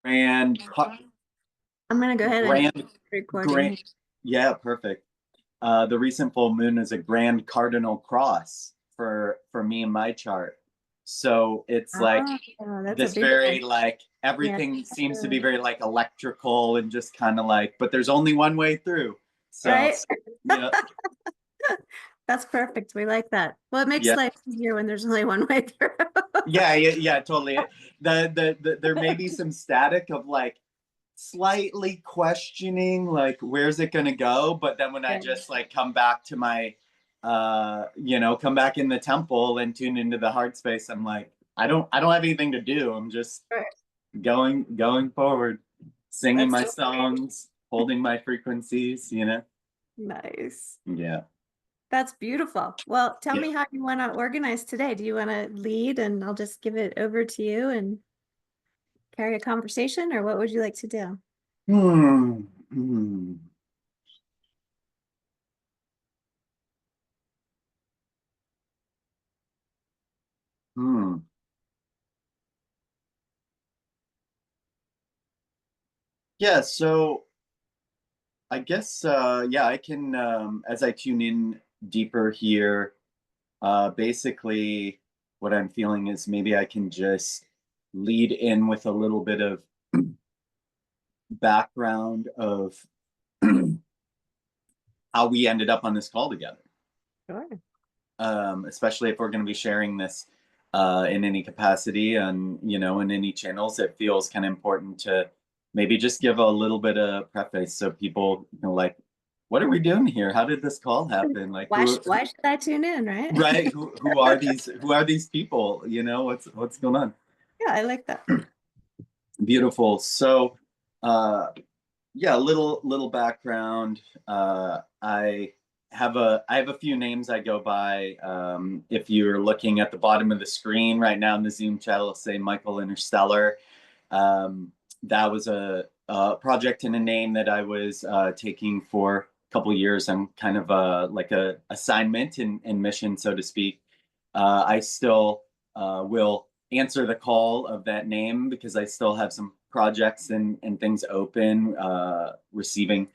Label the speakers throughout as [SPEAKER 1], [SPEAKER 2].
[SPEAKER 1] grand,
[SPEAKER 2] I'm gonna go ahead and
[SPEAKER 1] grand,
[SPEAKER 2] recording
[SPEAKER 1] grand.
[SPEAKER 2] here.
[SPEAKER 1] Yeah, perfect. The recent full moon is a grand cardinal cross for me and my chart. So it's like
[SPEAKER 2] Ah, that's a
[SPEAKER 1] this
[SPEAKER 2] big
[SPEAKER 1] very
[SPEAKER 2] one.
[SPEAKER 1] like
[SPEAKER 2] Yeah.
[SPEAKER 1] everything seems to be very like electrical and just kind of like, but there's only one way through. So
[SPEAKER 2] Right?
[SPEAKER 1] yeah,
[SPEAKER 2] That's perfect. We like that. Well, it makes
[SPEAKER 1] yeah,
[SPEAKER 2] life easier when there's only one way through.
[SPEAKER 1] yeah, totally. There may be some static of like slightly questioning like where's it going to go, but then when I
[SPEAKER 2] Yeah.
[SPEAKER 1] just like come back to my come back in the temple and tune into the heart space, I'm like I don't have anything to do. I'm just
[SPEAKER 2] Right.
[SPEAKER 1] going forward, singing
[SPEAKER 2] That's
[SPEAKER 1] my
[SPEAKER 2] so great.
[SPEAKER 1] songs, holding my frequencies.
[SPEAKER 2] Nice.
[SPEAKER 1] Yeah.
[SPEAKER 2] That's beautiful. Well, tell
[SPEAKER 1] Yeah.
[SPEAKER 2] me how you want to organize today. Do you want to lead and I'll just give it over to you and carry a conversation, or what would you like to do?
[SPEAKER 1] Hmm. Hmm. Hmm. Yeah, so I guess yeah, I can as I tune in deeper here. Basically, what I'm feeling is maybe I can just lead in with a little bit of background of how we ended up on this call together,
[SPEAKER 2] Sure.
[SPEAKER 1] especially if we're going to be sharing this in any capacity and, in any channels. It feels kind of important to maybe just give a little bit of preface so people, like, what are we doing here? How did this call happen? Like,
[SPEAKER 2] Why should I tune in, right?
[SPEAKER 1] right? Who are these people? What's going on?
[SPEAKER 2] Yeah, I like that.
[SPEAKER 1] Beautiful. So, uh, yeah, little background. I have a few names I go by. If you're looking at the bottom of the screen right now in the Zoom chat, it'll say Michael Interstellar. That was a project and a name that I was taking for a couple years. I'm kind of like a assignment and mission, so to speak. I still will answer the call of that name because I still have some projects and things open, receiving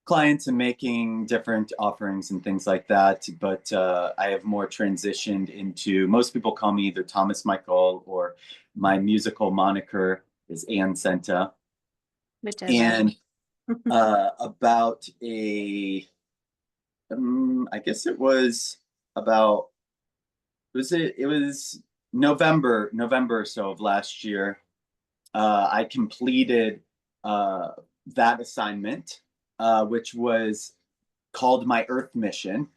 [SPEAKER 1] clients and making different offerings and things like that. But I have more transitioned into, most people call me either Thomas Michael or my musical moniker is Ann Senta.
[SPEAKER 2] Which I love.
[SPEAKER 1] And about I guess it was about, it was November or so of last year. I completed uh, that assignment, which was called my Earth mission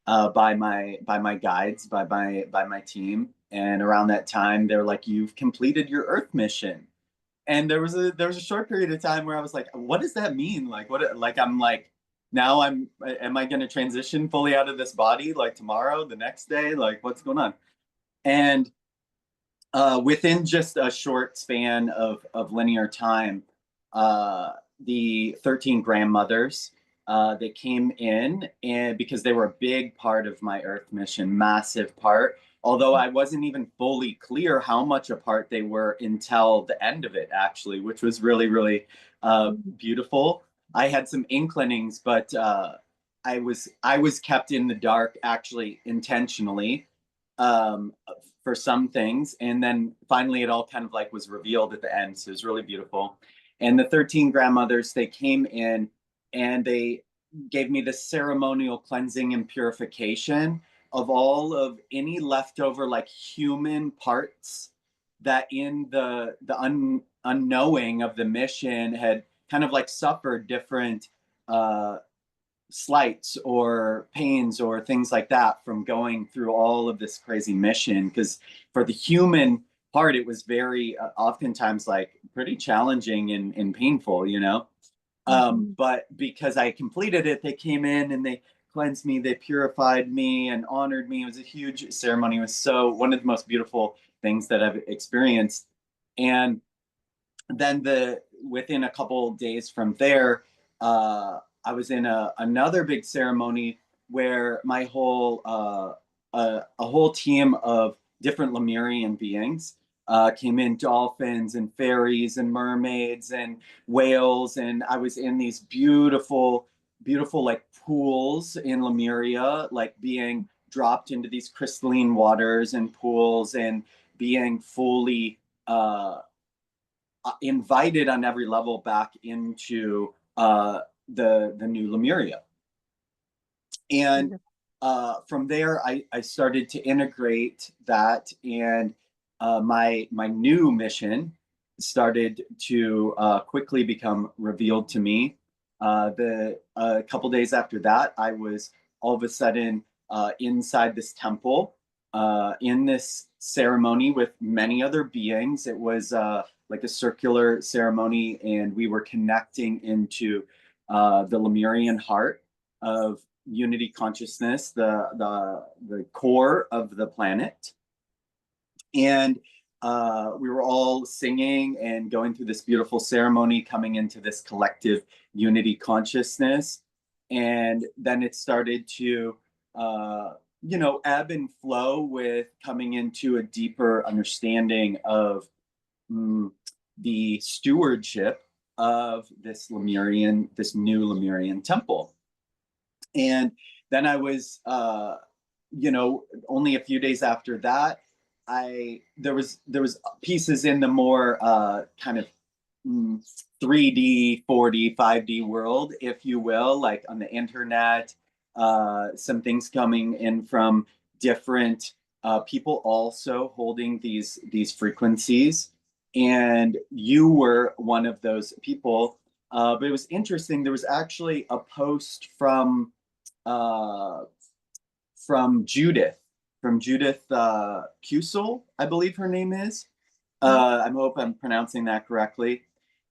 [SPEAKER 1] by my guides, by my team. And around that time, they're like, "You've completed your Earth mission." And there was a short period of time where I was like, "What does that mean? Like, what? Like, I'm like, now am I going to transition fully out of this body like tomorrow, the next day? Like, what's going on?" And within just a short span of linear time, uh, the 13 grandmothers, they came in, and because they were a big part of my Earth mission, massive part. Although I wasn't even fully clear how much a part they were until the end of it, actually, which was really, really beautiful. I had some inclinings, but I was kept in the dark, actually, intentionally, um, for some things. And then finally, it all kind of like was revealed at the end. So it was really beautiful. And the 13 grandmothers, they came in and they gave me this ceremonial cleansing and purification of all of any leftover like human parts that in the unknowing of the mission had kind of like suffered different uh slights or pains or things like that from going through all of this crazy mission. Because for the human part, it was very oftentimes like pretty challenging and painful.
[SPEAKER 2] Mhm.
[SPEAKER 1] But because I completed it, they came in and they cleansed me, they purified me and honored me. It was a huge ceremony. It was so one of the most beautiful things that I've experienced. And then within a couple days from there, I was in another big ceremony where a whole team of different Lemurian beings came in dolphins and fairies and mermaids and whales. And I was in these beautiful, beautiful like pools in Lemuria, like being dropped into these crystalline waters and pools and being fully invited on every level back into the new Lemuria. And
[SPEAKER 2] Wonderful.
[SPEAKER 1] from there, I started to integrate that, and my new mission started to quickly become revealed to me. The a couple days after that, I was all of a sudden inside this temple in this ceremony with many other beings. It was like a circular ceremony, and we were connecting into the Lemurian heart of unity consciousness, the core of the planet. And we were all singing and going through this beautiful ceremony, coming into this collective unity consciousness. And then it started to, ebb and flow with coming into a deeper understanding of the stewardship of this new Lemurian temple. And then I was, only a few days after that, there was pieces in the more kind of 3D, 4D, 5D world, if you will, like on the internet, some things coming in from different people also holding these frequencies. And you were one of those people. But it was interesting. There was actually a post uh, from Judith, Kusel, I believe her name is.
[SPEAKER 2] Mhm.
[SPEAKER 1] I hope I'm pronouncing that correctly.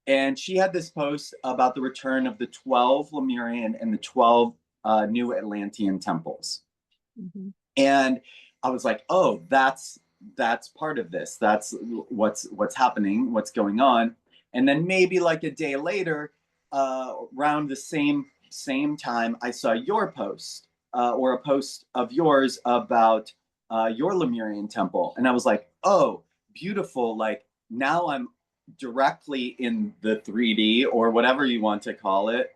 [SPEAKER 1] And she had this post about the return of the 12 Lemurian and the 12 new Atlantean temples.
[SPEAKER 2] Mhm.
[SPEAKER 1] And I was like, oh, that's part of this. That's what's happening, what's going on. And then maybe like a day later, around the same time, I saw your post or a post of yours about your Lemurian temple, and I was like, oh, beautiful! Like now I'm directly in the 3D or whatever you want to call it,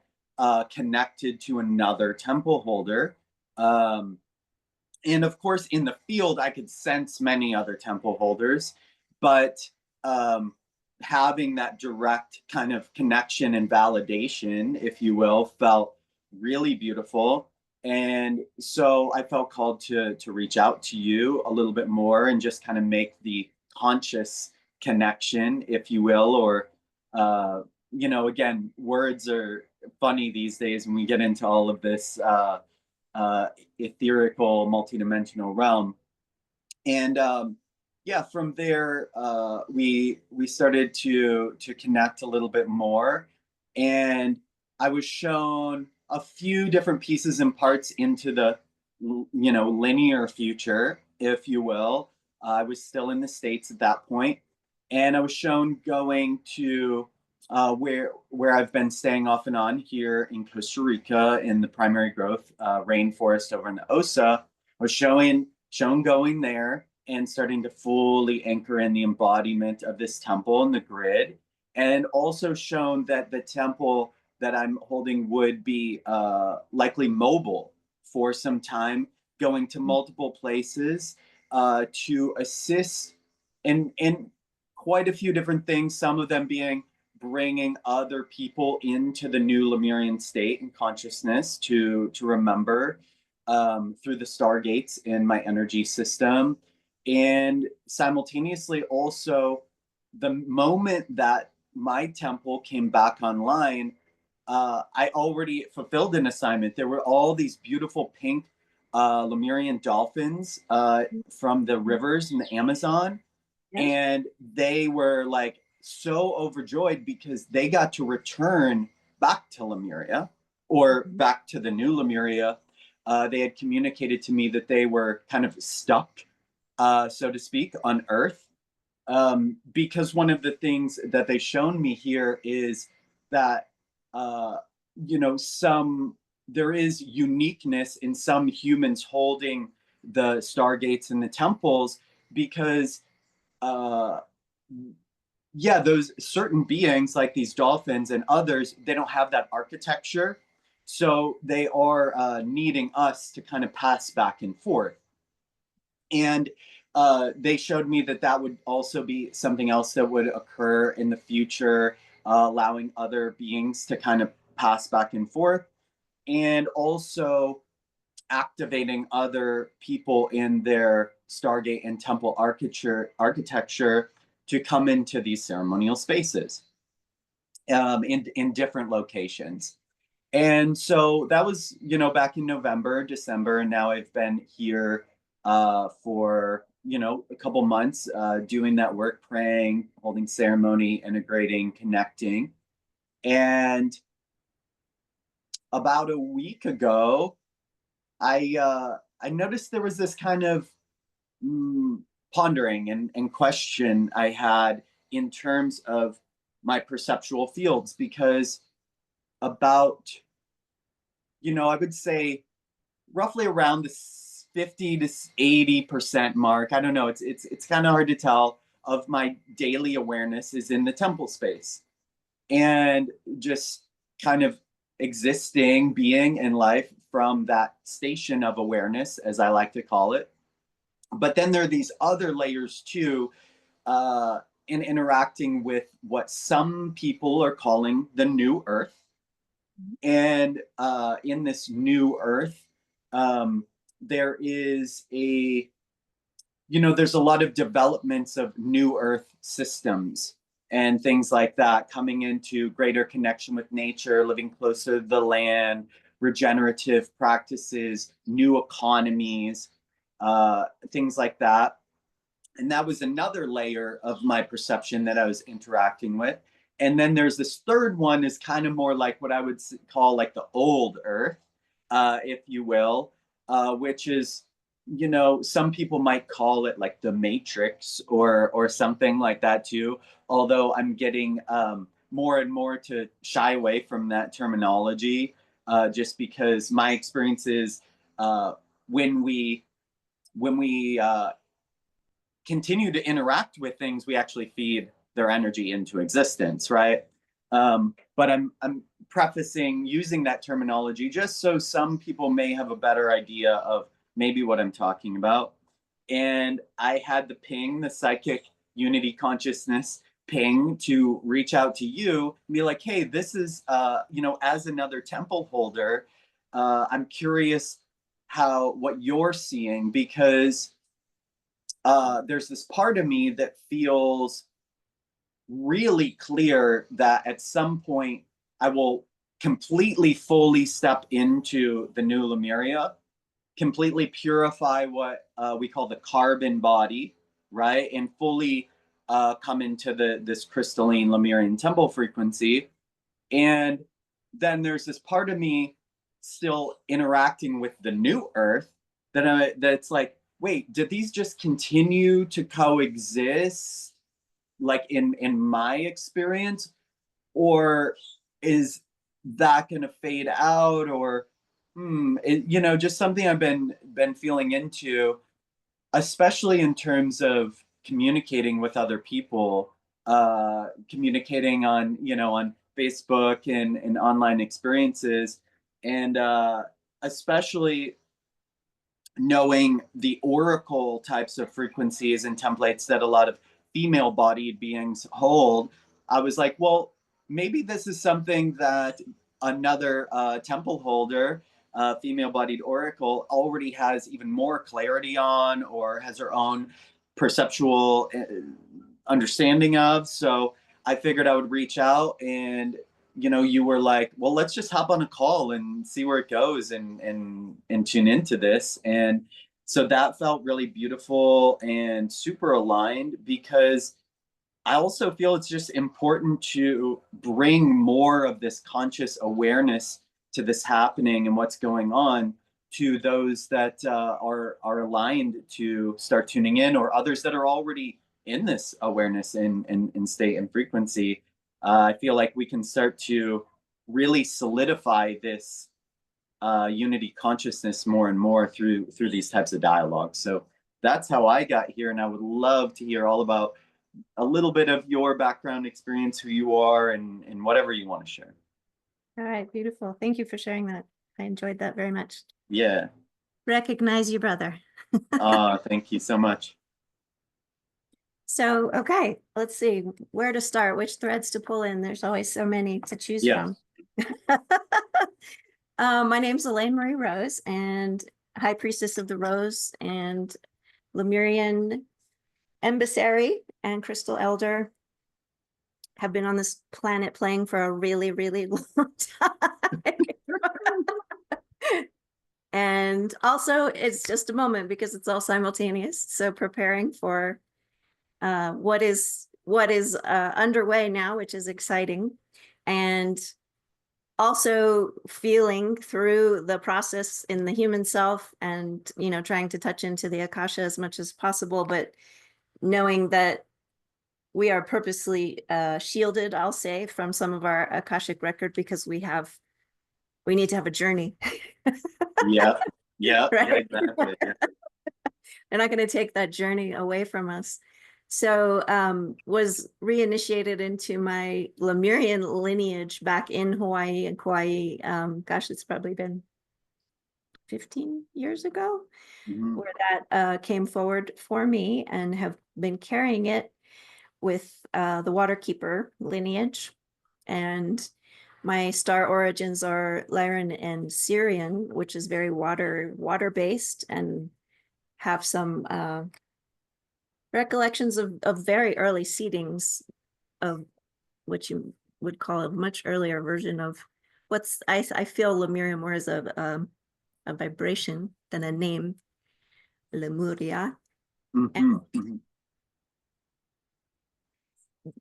[SPEAKER 1] connected to another temple holder. Um, and of course, in the field, I could sense many other temple holders, but um, having that direct kind of connection and validation, if you will, felt really beautiful. And so I felt called to reach out to you a little bit more and just kind of make the conscious connection, if you will, or again, words are funny these days when we get into all of this uh, etherical, multidimensional realm. And yeah, from there we started to connect a little bit more, and I was shown a few different pieces and parts into the linear future, if you will. I was still in the States at that point, and I was shown going to where I've been staying off and on here in Costa Rica in the primary growth rainforest over in the Osa. I was shown going there and starting to fully anchor in the embodiment of this temple and the grid, and also shown that the temple that I'm holding would be likely mobile for some time, going to multiple places to assist in quite a few different things, some of them being bringing other people into the new Lemurian state and consciousness to remember through the stargates in my energy system. And simultaneously, also, the moment that my temple came back online, I already fulfilled an assignment. There were all these beautiful pink Lemurian dolphins from the rivers in the Amazon,
[SPEAKER 2] Yes.
[SPEAKER 1] and they were like so overjoyed because they got to return back to Lemuria or
[SPEAKER 2] Mhm.
[SPEAKER 1] back to the new Lemuria. They had communicated to me that they were kind of stuck, so to speak, on Earth. Because one of the things that they've shown me here is that, uh, some there is uniqueness in some humans holding the stargates and the temples because yeah, those certain beings like these dolphins and others, they don't have that architecture. So they are needing us to kind of pass back and forth. And they showed me that that would also be something else that would occur in the future, allowing other beings to kind of pass back and forth, and also activating other people in their Stargate and temple architecture to come into these ceremonial spaces in different locations. And so that was, back in November, December, and now I've been here for, a couple months doing that work, praying, holding ceremony, integrating, connecting. And about a week ago, I noticed there was this kind of mm, pondering and question I had in terms of my perceptual fields, because about, I would say roughly around the 50 to 80% mark. I don't know. It's kind of hard to tell, of my daily awareness is in the temple space, and just kind of existing, being in life from that station of awareness, as I like to call it. But then there are these other layers too, uh, in interacting with what some people are calling the new earth. And in this new earth, there is there's a lot of developments of new earth systems and things like that, coming into greater connection with nature, living closer to the land, regenerative practices, new economies, things like that. And that was another layer of my perception that I was interacting with. And then there's this third one, is kind of more like what I would call like the old earth, if you will, which is, some people might call it like the matrix, or something like that too. Although I'm getting more and more to shy away from that terminology, just because my experience is, when we continue to interact with things, we actually feed their energy into existence, right? But I'm prefacing using that terminology just so some people may have a better idea of maybe what I'm talking about. And I had the ping, the psychic unity consciousness ping, to reach out to you and be like, hey, this is, as another temple holder, I'm curious how what you're seeing, because there's this part of me that feels really clear that at some point I will completely, fully step into the new Lemuria, completely purify what we call the carbon body, right, and fully come into this crystalline Lemurian temple frequency. And then there's this part of me still interacting with the new earth, that's like, wait, did these just continue to coexist, like in my experience, or is that going to fade out, or just something I've been feeling into, especially in terms of communicating with other people, communicating on Facebook and online experiences, and especially knowing the oracle types of frequencies and templates that a lot of female bodied beings hold. I was like, well, maybe this is something that another temple holder, female bodied oracle, already has even more clarity on, or has her own perceptual understanding of. So I figured I would reach out, and you were like, well, let's just hop on a call and see where it goes, and tune into this. And so that felt really beautiful and super aligned, because I also feel it's just important to bring more of this conscious awareness to this happening and what's going on, to those that are aligned to start tuning in, or others that are already in this awareness and state and frequency. I feel like we can start to really solidify this unity consciousness more and more through these types of dialogues. So that's how I got here, and I would love to hear all about a little bit of your background experience, who you are, and whatever you want to share.
[SPEAKER 2] All right, beautiful. Thank you for sharing that. I enjoyed that very much.
[SPEAKER 1] Yeah.
[SPEAKER 2] Recognize your brother.
[SPEAKER 1] Thank you so much.
[SPEAKER 2] So, okay, let's see where to start, which threads to pull in. There's always so many to choose
[SPEAKER 1] Yeah.
[SPEAKER 2] from. My name's Elaine Marie Rose, and High Priestess of the Rose and Lemurian Emissary and Crystal Elder. Have been on this planet playing for a really, really long time. And also, it's just a moment because it's all simultaneous. So preparing for what is underway now, which is exciting, and also feeling through the process in the human self, and trying to touch into the Akasha as much as possible, but knowing that we are purposely shielded, I'll say, from some of our Akashic record because we need to have a journey.
[SPEAKER 1] Yeah. Yeah.
[SPEAKER 2] Right?
[SPEAKER 1] Yeah. Exactly. Yeah.
[SPEAKER 2] They're not going to take that journey away from us. So was reinitiated into my Lemurian lineage back in Hawaii and Kauai. Gosh, it's probably been 15 years ago where that came forward for me, and have been carrying it with the Waterkeeper lineage. And my star origins are Lyran and Syrian, which is very water based, and have some recollections of very early seedings of what you would call a much earlier version of what's I feel Lemuria more as a vibration than a name, Lemuria. And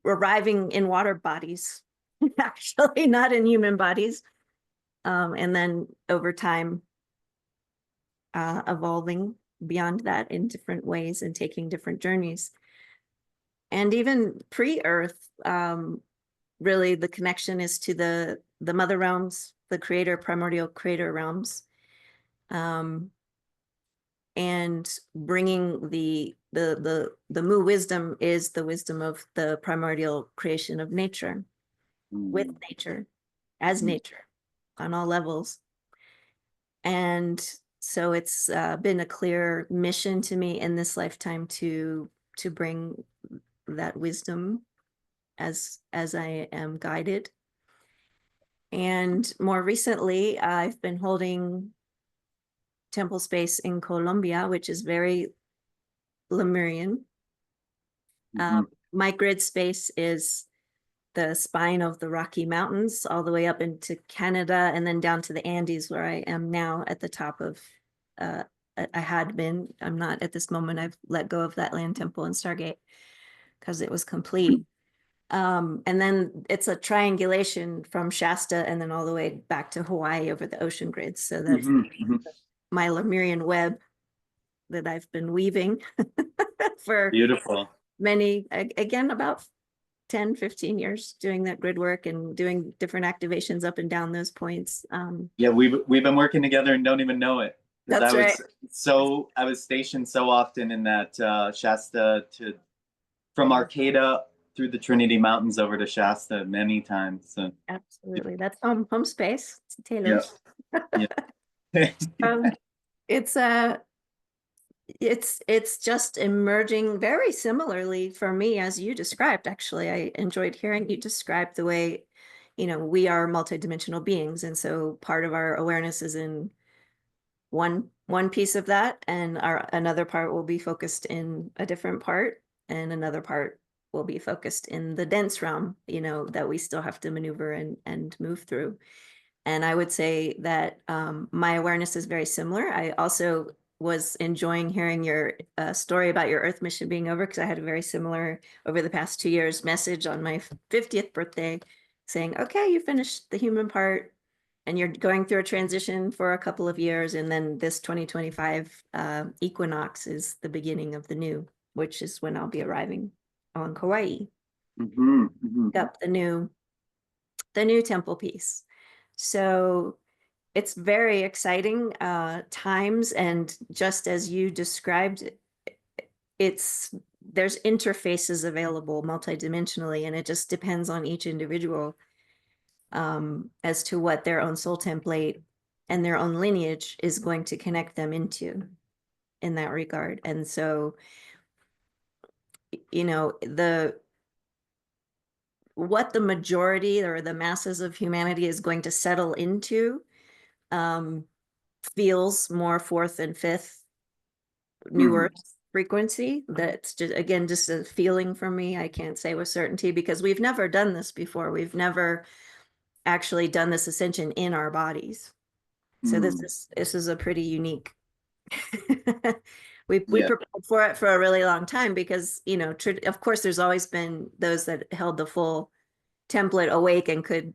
[SPEAKER 2] arriving in water bodies, actually not in human bodies, and then over time evolving beyond that in different ways and taking different journeys. And even pre-Earth, really the connection is to the mother realms, the creator, primordial creator realms, and bringing the Mu wisdom is the wisdom of the primordial creation of nature, with nature, as nature, on all levels. And so it's been a clear mission to me in this lifetime to bring that wisdom as I am guided. And more recently, I've been holding temple space in Colombia, which is very Lemurian. My grid space is the spine of the Rocky Mountains, all the way up into Canada, and then down to the Andes, where I am now at the top of, I had been, I'm not at this moment, I've let go of that land temple in Stargate because it was complete. And then it's a triangulation from Shasta and then all the way back to Hawaii over the ocean grids. So that's my Lemurian web that I've been weaving for
[SPEAKER 1] Beautiful.
[SPEAKER 2] many, again, about 10, 15 years doing that grid work and doing different activations up and down those points.
[SPEAKER 1] Yeah, we've been working together and don't even know it.
[SPEAKER 2] That's right.
[SPEAKER 1] I was stationed so often in that Shasta from Arcata through the Trinity Mountains over to Shasta many times. So.
[SPEAKER 2] Absolutely. That's home space. It's Taylor's.
[SPEAKER 1] Yeah. Yeah.
[SPEAKER 2] It's it's just emerging very similarly for me as you described. Actually, I enjoyed hearing you describe the way, we are multidimensional beings, and so part of our awareness is in one piece of that, and another part will be focused in a different part, and another part will be focused in the dense realm, that we still have to maneuver and move through. And I would say that my awareness is very similar. I also was enjoying hearing your story about your Earth mission being over, because I had a very similar, over the past 2 years, message on my 50th birthday saying, okay, you finished the human part and you're going through a transition for a couple of years. And then this 2025 equinox is the beginning of the new, which is when I'll be arriving on Kauai. Up the new temple piece. So it's very exciting times, and just as you described, it's there's interfaces available multidimensionally, and it just depends on each individual as to what their own soul template and their own lineage is going to connect them into in that regard. And so, the what the majority or the masses of humanity is going to settle into um, feels more fourth and fifth new
[SPEAKER 1] Mhm.
[SPEAKER 2] earth frequency. That's just, again, just a feeling from me. I can't say with certainty because we've never done this before. We've never actually done this ascension in our bodies. So this
[SPEAKER 1] Mm.
[SPEAKER 2] is a pretty unique. We
[SPEAKER 1] Yeah.
[SPEAKER 2] prepared for it for a really long time because, of course there's always been those that held the full template awake and could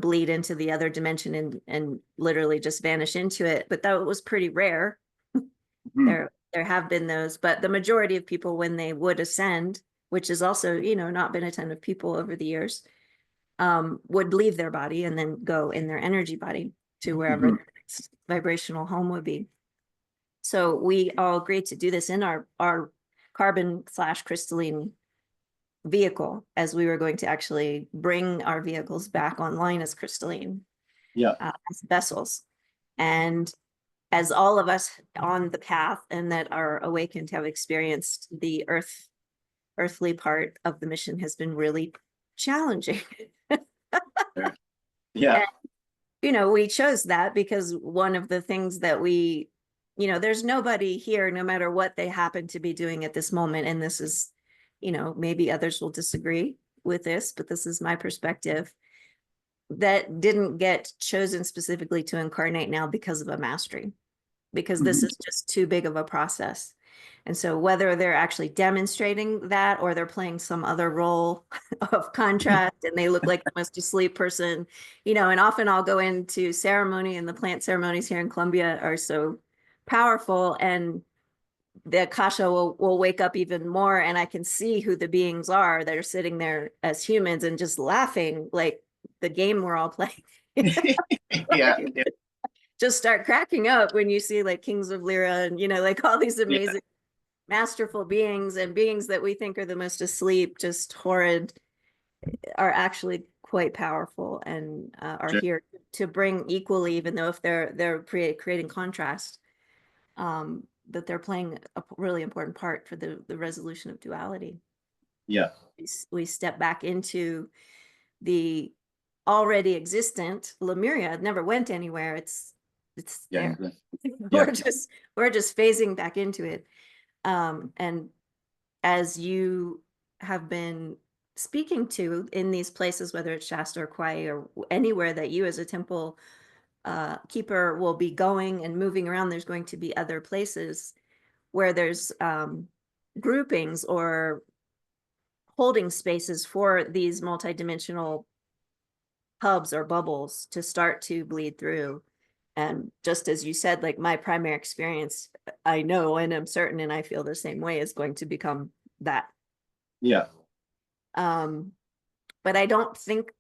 [SPEAKER 2] bleed into the other dimension and literally just vanish into it, but that was pretty rare.
[SPEAKER 1] Mhm.
[SPEAKER 2] There have been those, but the majority of people, when they would ascend, which has also not been a ton of people over the years, would leave their body and then go in their energy body to wherever
[SPEAKER 1] Mhm.
[SPEAKER 2] their next vibrational home would be. So we all agreed to do this in our carbon/crystalline vehicle, as we were going to actually bring our vehicles back online as crystalline,
[SPEAKER 1] Yeah.
[SPEAKER 2] as vessels. And as all of us on the path and that are awakened have experienced, the earthly part of the mission has been really challenging.
[SPEAKER 1] Sure. Yeah.
[SPEAKER 2] We chose that because one of the things that there's nobody here, no matter what they happen to be doing at this moment. And this is, maybe others will disagree with this, but this is my perspective, that didn't get chosen specifically to incarnate now because of a mastery, because this
[SPEAKER 1] Mhm.
[SPEAKER 2] is just too big of a process. And so whether they're actually demonstrating that or they're playing some other role of contrast and they look like the most asleep person, and often I'll go into ceremony, and the plant ceremonies here in Colombia are so powerful, and the Akasha will wake up even more, and I can see who the beings are that are sitting there as humans and just laughing like the game we're all playing.
[SPEAKER 1] Yeah. Yeah.
[SPEAKER 2] Just start cracking up when you see like Kings of Lyra and like all these
[SPEAKER 1] Yeah.
[SPEAKER 2] amazing masterful beings, and beings that we think are the most asleep, just horrid, are actually quite powerful and are
[SPEAKER 1] Sure.
[SPEAKER 2] here to bring equally, even though if they're creating contrast, that they're playing a really important part for the resolution of duality.
[SPEAKER 1] Yeah.
[SPEAKER 2] We step back into the already existent Lemuria. It never went anywhere. It's
[SPEAKER 1] Yeah.
[SPEAKER 2] there.
[SPEAKER 1] Yeah.
[SPEAKER 2] We're just phasing back into it. And as you have been speaking to in these places, whether it's Shasta or Kauai or anywhere that you as a temple keeper will be going and moving around, there's going to be other places where there's groupings or holding spaces for these multidimensional hubs or bubbles to start to bleed through. And just as you said, like my primary experience, I know and I'm certain, and I feel the same way, is going to become that.
[SPEAKER 1] Yeah.
[SPEAKER 2] Um, but I don't think,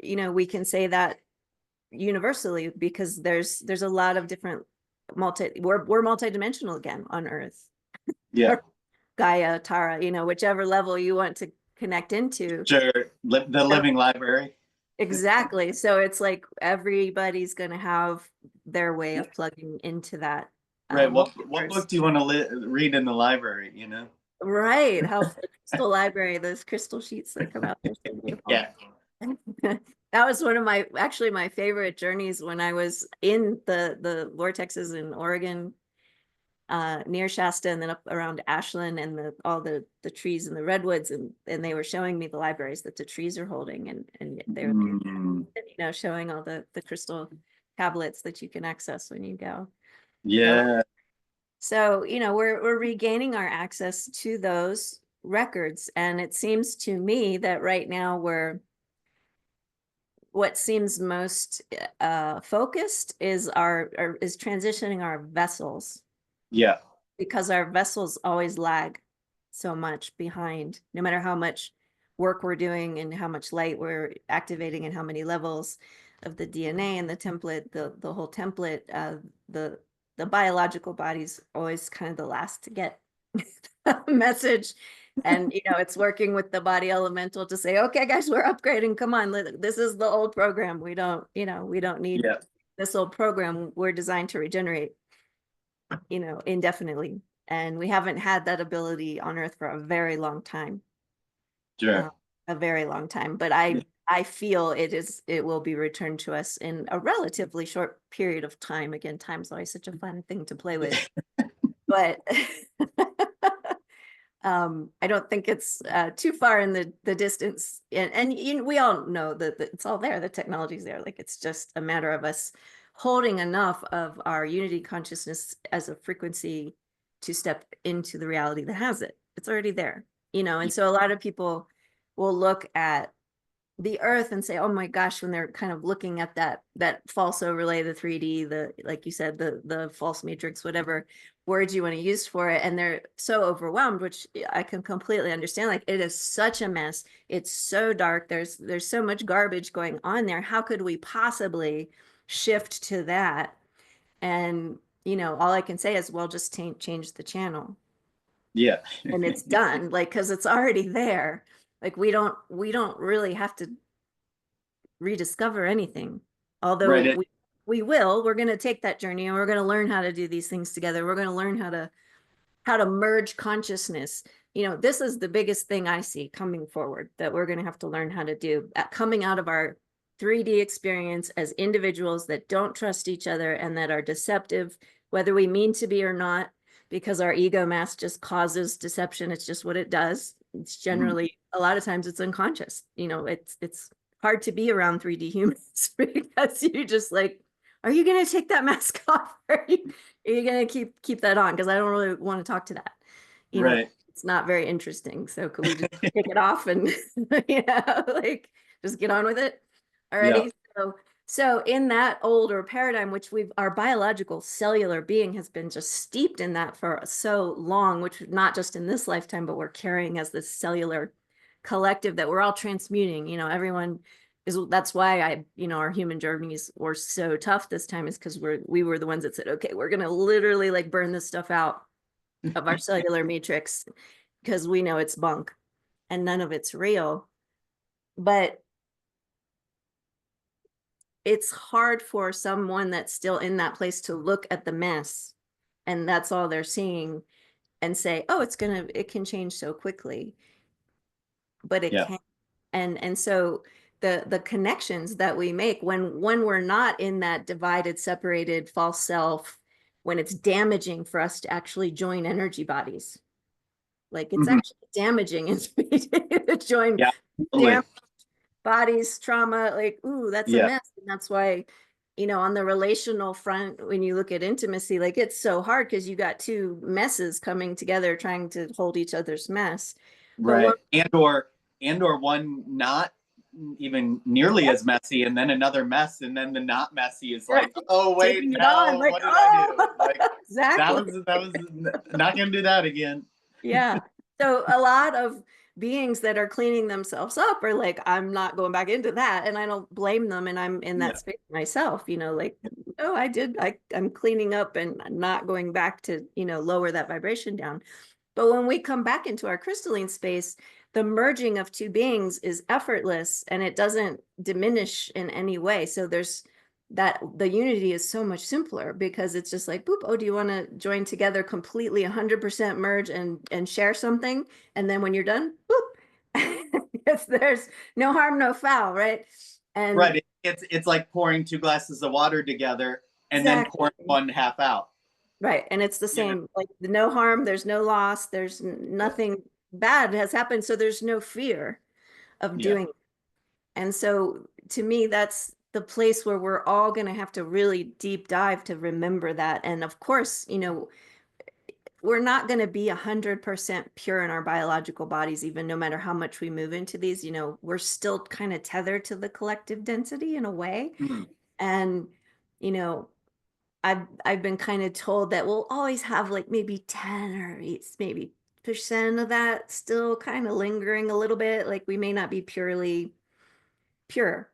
[SPEAKER 2] we can say that universally, because there's a lot of different we're multidimensional again on Earth.
[SPEAKER 1] Yeah.
[SPEAKER 2] Or Gaia, Tara, whichever level you want to connect into.
[SPEAKER 1] Sure. The
[SPEAKER 2] So
[SPEAKER 1] living library.
[SPEAKER 2] exactly. So it's like everybody's going to have their way of plugging into that
[SPEAKER 1] Right. What
[SPEAKER 2] multiverse.
[SPEAKER 1] book do you want to read in the library?
[SPEAKER 2] Right. How the crystal library, those crystal sheets that come out, they're so beautiful.
[SPEAKER 1] Yeah.
[SPEAKER 2] That was one of my favorite journeys when I was in the vortexes in Oregon, near Shasta, and then up around Ashland, and all the trees and the redwoods, and they were showing me the libraries that the trees are holding, and they're
[SPEAKER 1] Mm.
[SPEAKER 2] showing all the crystal tablets that you can access when you go. So
[SPEAKER 1] Yeah.
[SPEAKER 2] we're regaining our access to those records, and it seems to me that right now what seems most focused is is transitioning our vessels,
[SPEAKER 1] Yeah.
[SPEAKER 2] because our vessels always lag so much behind, no matter how much work we're doing and how much light we're activating and how many levels of the DNA and the template, the whole template, the biological body's always kind of the last to get message. And, it's working with the body elemental to say, okay, guys, we're upgrading. Come on. This is the old program. We don't need
[SPEAKER 1] Yeah.
[SPEAKER 2] this old program. We're designed to regenerate, indefinitely. And we haven't had that ability on Earth for a very long time.
[SPEAKER 1] Sure.
[SPEAKER 2] A very long time. But
[SPEAKER 1] Yeah.
[SPEAKER 2] I feel it will be returned to us in a relatively short period of time. Again, time's always such a fun thing to play with. But I don't think it's too far in the distance. And we all know that it's all there. The technology's there. Like, it's just a matter of us holding enough of our unity consciousness as a frequency to step into the reality that has it. It's already there, and so a lot of people will look at the Earth and say, oh my gosh, when they're kind of looking at that false overlay, the 3D, like you said, the false matrix, whatever words you want to use for it, and they're so overwhelmed, which I can completely understand. Like, it is such a mess. It's so dark. There's so much garbage going on there. How could we possibly shift to that? And all I can say is, well, just change the channel,
[SPEAKER 1] Yeah.
[SPEAKER 2] and it's done. Like, because it's already there. Like, we don't really have to rediscover anything. Although
[SPEAKER 1] Right.
[SPEAKER 2] we're going to take that journey, and we're going to learn how to do these things together. We're going to learn how to merge consciousness. This is the biggest thing I see coming forward, that we're going to have to learn how to do, coming out of our 3D experience as individuals that don't trust each other and that are deceptive, whether we mean to be or not, because our ego mask just causes deception. It's just what it does. It's
[SPEAKER 1] Mhm.
[SPEAKER 2] generally, a lot of times, it's unconscious. It's hard to be around 3D humans because you just like, are you going to take that mask off? Are you going to keep that on? Because I don't really want to talk to that.
[SPEAKER 1] Right.
[SPEAKER 2] It's not very interesting. So could we just take it off and, like, just get on with it
[SPEAKER 1] Yeah.
[SPEAKER 2] already? So in that older paradigm, which our biological cellular being has been just steeped in that for so long, which not just in this lifetime, but we're carrying as this cellular collective that we're all transmuting. Everyone that's why our human journeys were so tough this time, is because we were the ones that said, okay, we're gonna literally like burn this stuff out of our cellular matrix, because we know it's bunk and none of it's real. But it's hard for someone that's still in that place to look at the mess, and that's all they're seeing, and say, oh, it can change so quickly. But it
[SPEAKER 1] Yeah.
[SPEAKER 2] can't. And so the connections that we make when we're not in that divided, separated false self, when it's damaging for us to actually join energy bodies, like, it's
[SPEAKER 1] Mhm.
[SPEAKER 2] actually damaging to join
[SPEAKER 1] Yeah.
[SPEAKER 2] damn
[SPEAKER 1] Totally.
[SPEAKER 2] bodies, trauma, like, ooh, that's a
[SPEAKER 1] Yeah.
[SPEAKER 2] mess. And that's why, on the relational front, when you look at intimacy, like, it's so hard because you got two messes coming together trying to hold each other's mess. But
[SPEAKER 1] Right. And or one not even nearly as messy, and then another mess, and then the not messy is like, oh wait,
[SPEAKER 2] taking it on,
[SPEAKER 1] no,
[SPEAKER 2] like,
[SPEAKER 1] what did I do?
[SPEAKER 2] oh,
[SPEAKER 1] Like, that
[SPEAKER 2] exactly.
[SPEAKER 1] was that was not gonna do that again.
[SPEAKER 2] Yeah. So a lot of beings that are cleaning themselves up are like, I'm not going back into that. And I don't blame them. And I'm in
[SPEAKER 1] Yeah.
[SPEAKER 2] that space myself, like, oh, I'm cleaning up and not going back to, lower that vibration down. But when we come back into our crystalline space, the merging of two beings is effortless, and it doesn't diminish in any way. So the unity is so much simpler, because it's just like, boop, oh, do you want to join together completely 100% merge and share something? And then when you're done, boop, there's no harm, no foul, right? And
[SPEAKER 1] Right. It's like pouring two glasses of water together and then
[SPEAKER 2] exactly.
[SPEAKER 1] pouring one half out.
[SPEAKER 2] Right. And it's the
[SPEAKER 1] You know?
[SPEAKER 2] same, like, no harm, there's no loss, there's nothing bad has happened. So there's no fear of
[SPEAKER 1] Yeah.
[SPEAKER 2] doing it. And so to me, that's the place where we're all going to have to really deep dive to remember that. And of course, we're not going to be 100% pure in our biological bodies, even no matter how much we move into these. We're still kind of tethered to the collective density in a way.
[SPEAKER 1] Mhm.
[SPEAKER 2] And, you know, I've been kind of told that we'll always have like maybe 10 or maybe percent of that still kind of lingering a little bit. Like, we may not be purely pure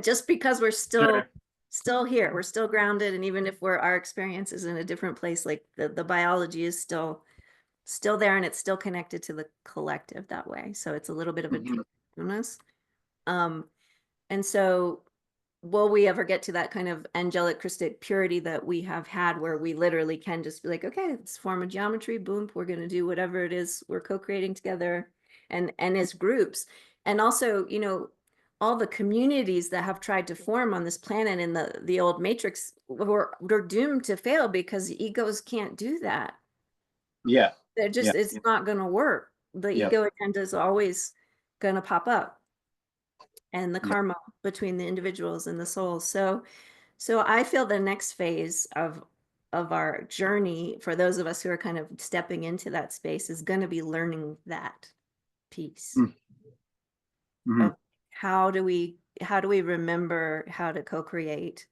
[SPEAKER 2] just because we're
[SPEAKER 1] Sure.
[SPEAKER 2] still here. We're still grounded. And even if our experience is in a different place, like the biology is still still there and it's still connected to the collective that way. So it's a little bit of a
[SPEAKER 1] Mhm.
[SPEAKER 2] dual illness. Um, and so will we ever get to that kind of angelic Christic purity that we have had where we literally can just be like, okay, let's form a geometry, boom, we're going to do whatever it is we're co-creating together and as groups. And also, you know, all the communities that have tried to form on this planet in the old matrix were doomed to fail because egos can't do that.
[SPEAKER 1] Yeah.
[SPEAKER 2] They're
[SPEAKER 1] Yeah.
[SPEAKER 2] just, it's not going to work. The
[SPEAKER 1] Yeah.
[SPEAKER 2] ego agenda is always going to pop up, and the
[SPEAKER 1] Yeah.
[SPEAKER 2] karma between the individuals and the souls. So I feel the next phase of our journey for those of us who are kind of stepping into that space is going to be learning that piece
[SPEAKER 1] Mm-hmm.
[SPEAKER 2] of how do we remember how to co-create,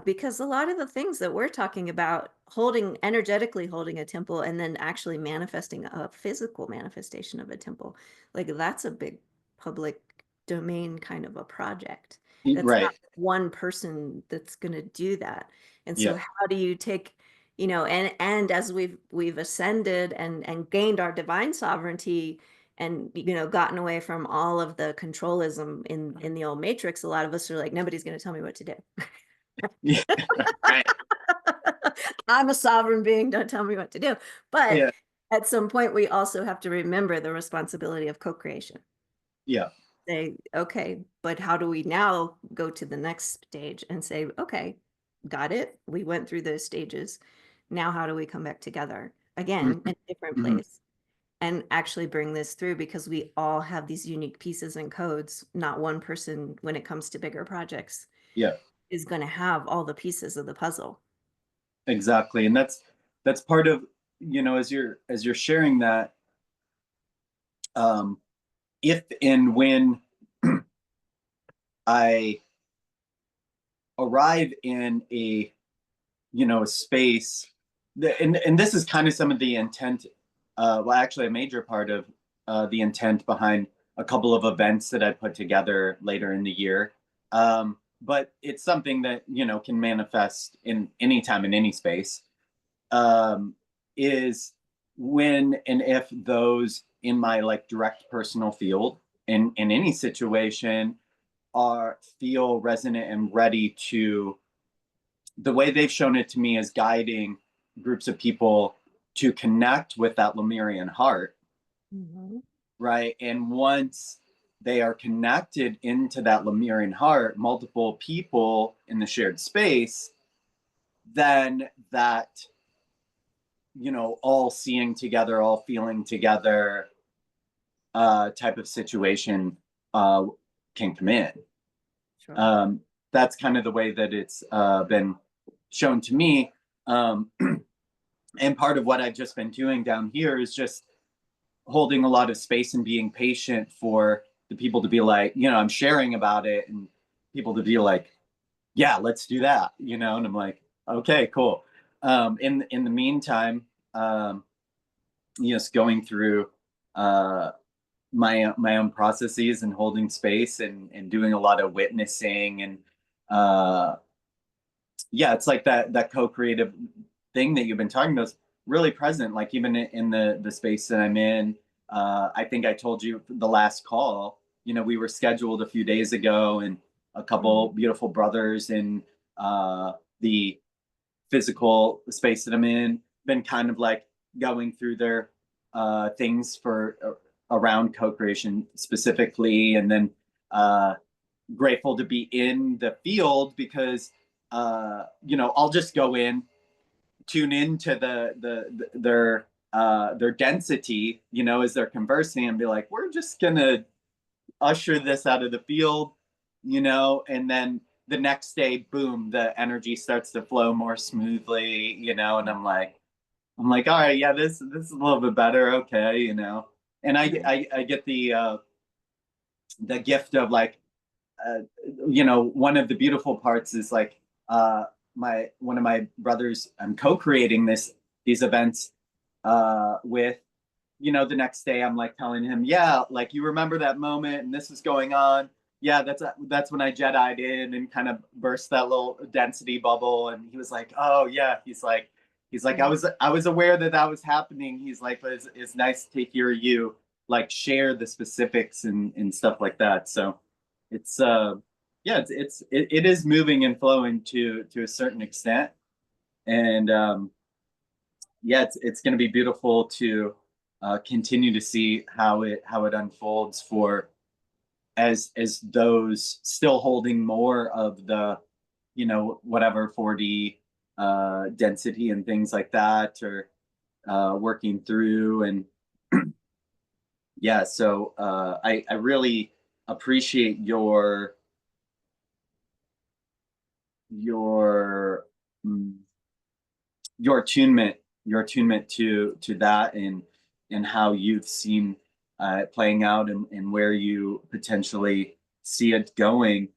[SPEAKER 2] because a lot of the things that we're talking about, holding energetically holding a temple and then actually manifesting a physical manifestation of a temple, like that's a big public domain kind of a project. That's not
[SPEAKER 1] Right.
[SPEAKER 2] one person that's going to do that. And so
[SPEAKER 1] Yeah.
[SPEAKER 2] how do you take, and as we've ascended and gained our divine sovereignty and gotten away from all of the controlism in the old matrix, a lot of us are like, nobody's going to tell me what to do.
[SPEAKER 1] Yeah. Right.
[SPEAKER 2] I'm a sovereign being, don't tell me what to do. But
[SPEAKER 1] Yeah.
[SPEAKER 2] at some point, we also have to remember the responsibility of co-creation.
[SPEAKER 1] Yeah.
[SPEAKER 2] Say, okay, but how do we now go to the next stage and say, okay, got it. We went through those stages. Now, how do we come back together again
[SPEAKER 1] Mm-hmm.
[SPEAKER 2] in a different
[SPEAKER 1] Mm-hmm.
[SPEAKER 2] place and actually bring this through? Because we all have these unique pieces and codes. Not one person, when it comes to bigger projects,
[SPEAKER 1] Yeah.
[SPEAKER 2] is going to have all the pieces of the puzzle.
[SPEAKER 1] Exactly. And that's part of, as you're sharing that, um, if and when I arrive in a space, and this is kind of some of the intent, well, actually a major part of the intent behind a couple of events that I put together later in the year. But it's something that can manifest in any time in any space. um, is when and if those in my like direct personal field in any situation are feel resonant and ready to, the way they've shown it to me is guiding groups of people to connect with that Lemurian heart,
[SPEAKER 2] Mhm.
[SPEAKER 1] right? And once they are connected into that Lemurian heart, multiple people in the shared space, then that all seeing together, all feeling together type of situation uh, can come in.
[SPEAKER 2] Sure.
[SPEAKER 1] Um, that's kind of the way that it's been shown to me. Um, and part of what I've just been doing down here is just holding a lot of space and being patient for the people to be like, I'm sharing about it and people to be like, yeah, let's do that, and I'm like, okay, cool. In the meantime, just going through uh, my own processes and holding space and doing a lot of witnessing and uh, yeah, it's like that co-creative thing that you've been talking about is really present. Like even in the space that I'm in, I think I told you the last call. We were scheduled a few days ago, and a couple
[SPEAKER 2] Mhm.
[SPEAKER 1] beautiful brothers in the physical space that I'm in, been kind of like going through their things for around co-creation specifically, and then uh, grateful to be in the field because I'll just go in, tune into their density, as they're conversing, and be like, we're just gonna usher this out of the field, and then the next day, boom, the energy starts to flow more smoothly, and I'm like, all right, yeah, this is a little bit better, okay, and
[SPEAKER 2] Right.
[SPEAKER 1] I get the gift of like, uh, one of the beautiful parts is like my one of my brothers, I'm co-creating these events with, the next day I'm like telling him, yeah, like you remember that moment and this is going on. Yeah, that's when I Jedi'd in and kind of burst that little density bubble. And he was like, oh yeah, he's like, He's like,
[SPEAKER 2] Mm.
[SPEAKER 1] I was aware that that was happening. He's like, but it's nice to hear you like share the specifics and stuff like that. So it's yeah, it is moving and flowing to a certain extent. And yeah, it's going to be beautiful to continue to see how it unfolds for as those still holding more of the, you know, whatever 4D density and things like that, or working through. And yeah, so I really appreciate your mm, your attunement to that, and how you've seen it playing out, and where you potentially see it going.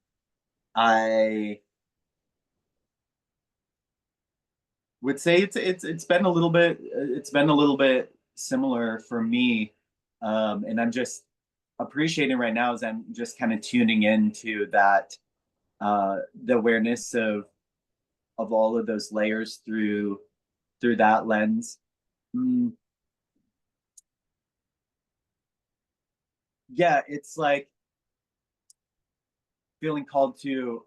[SPEAKER 1] I would say it's been a little bit similar for me, and I'm just appreciating right now as I'm just kind of tuning into that, the awareness of all of those layers through that lens. Mm, yeah, it's like feeling called to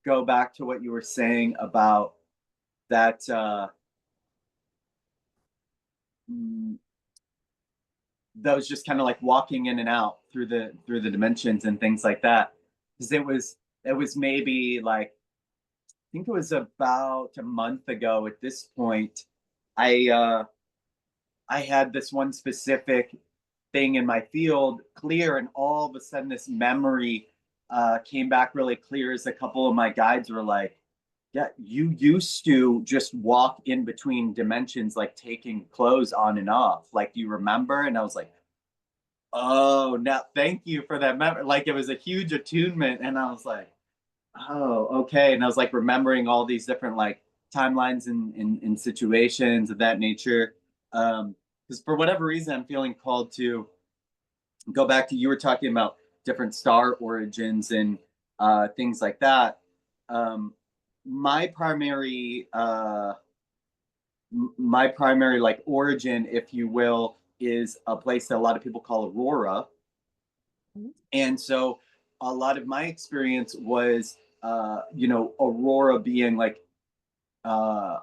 [SPEAKER 1] go back to what you were saying about that, mm, those just kind of like walking in and out through the dimensions and things like that. Because it was maybe like, I think it was about a month ago at this point. I had this one specific thing in my field clear, and all of a sudden this memory came back really clear, as a couple of my guides were like, yeah, you used to just walk in between dimensions, like taking clothes on and off. Like, do you remember? And I was like, oh, now thank you for that memory. Like, it was a huge attunement. And I was like, oh, okay. And I was like remembering all these different like timelines and situations of that nature. Because for whatever reason, I'm feeling called to go back to, you were talking about different star origins and things like that. Um, my primary my primary like origin, if you will, is a place that a lot of people call Aurora.
[SPEAKER 2] Mhm.
[SPEAKER 1] And so a lot of my experience was, you know, Aurora being like, uh,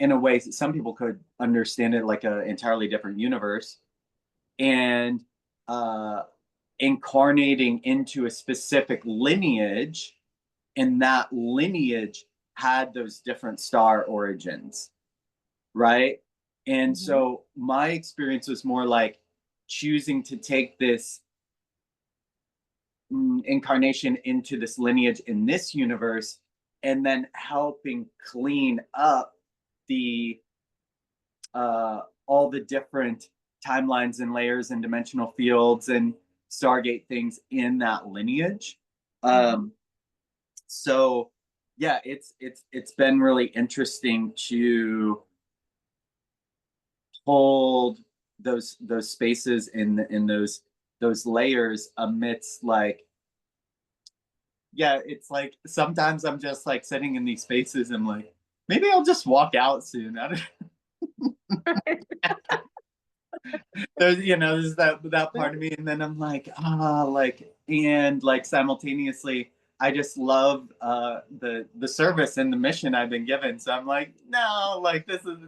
[SPEAKER 1] in a way, some people could understand it like an entirely different universe, and uh, incarnating into a specific lineage, and that lineage had those different star origins, right? And
[SPEAKER 2] Mhm.
[SPEAKER 1] so my experience was more like choosing to take this incarnation into this lineage in this universe, and then helping clean up the all the different timelines and layers and dimensional fields and Stargate things in that lineage.
[SPEAKER 2] Mhm.
[SPEAKER 1] Um, so yeah, it's been really interesting to hold those spaces in those layers amidst like, yeah, it's like sometimes I'm just like sitting in these spaces, and like, maybe I'll just walk out soon. I don't, there's, you know, there's that part of me, and then I'm like, like, and like simultaneously I just love the service and the mission I've been given. So I'm like, no, like, this is,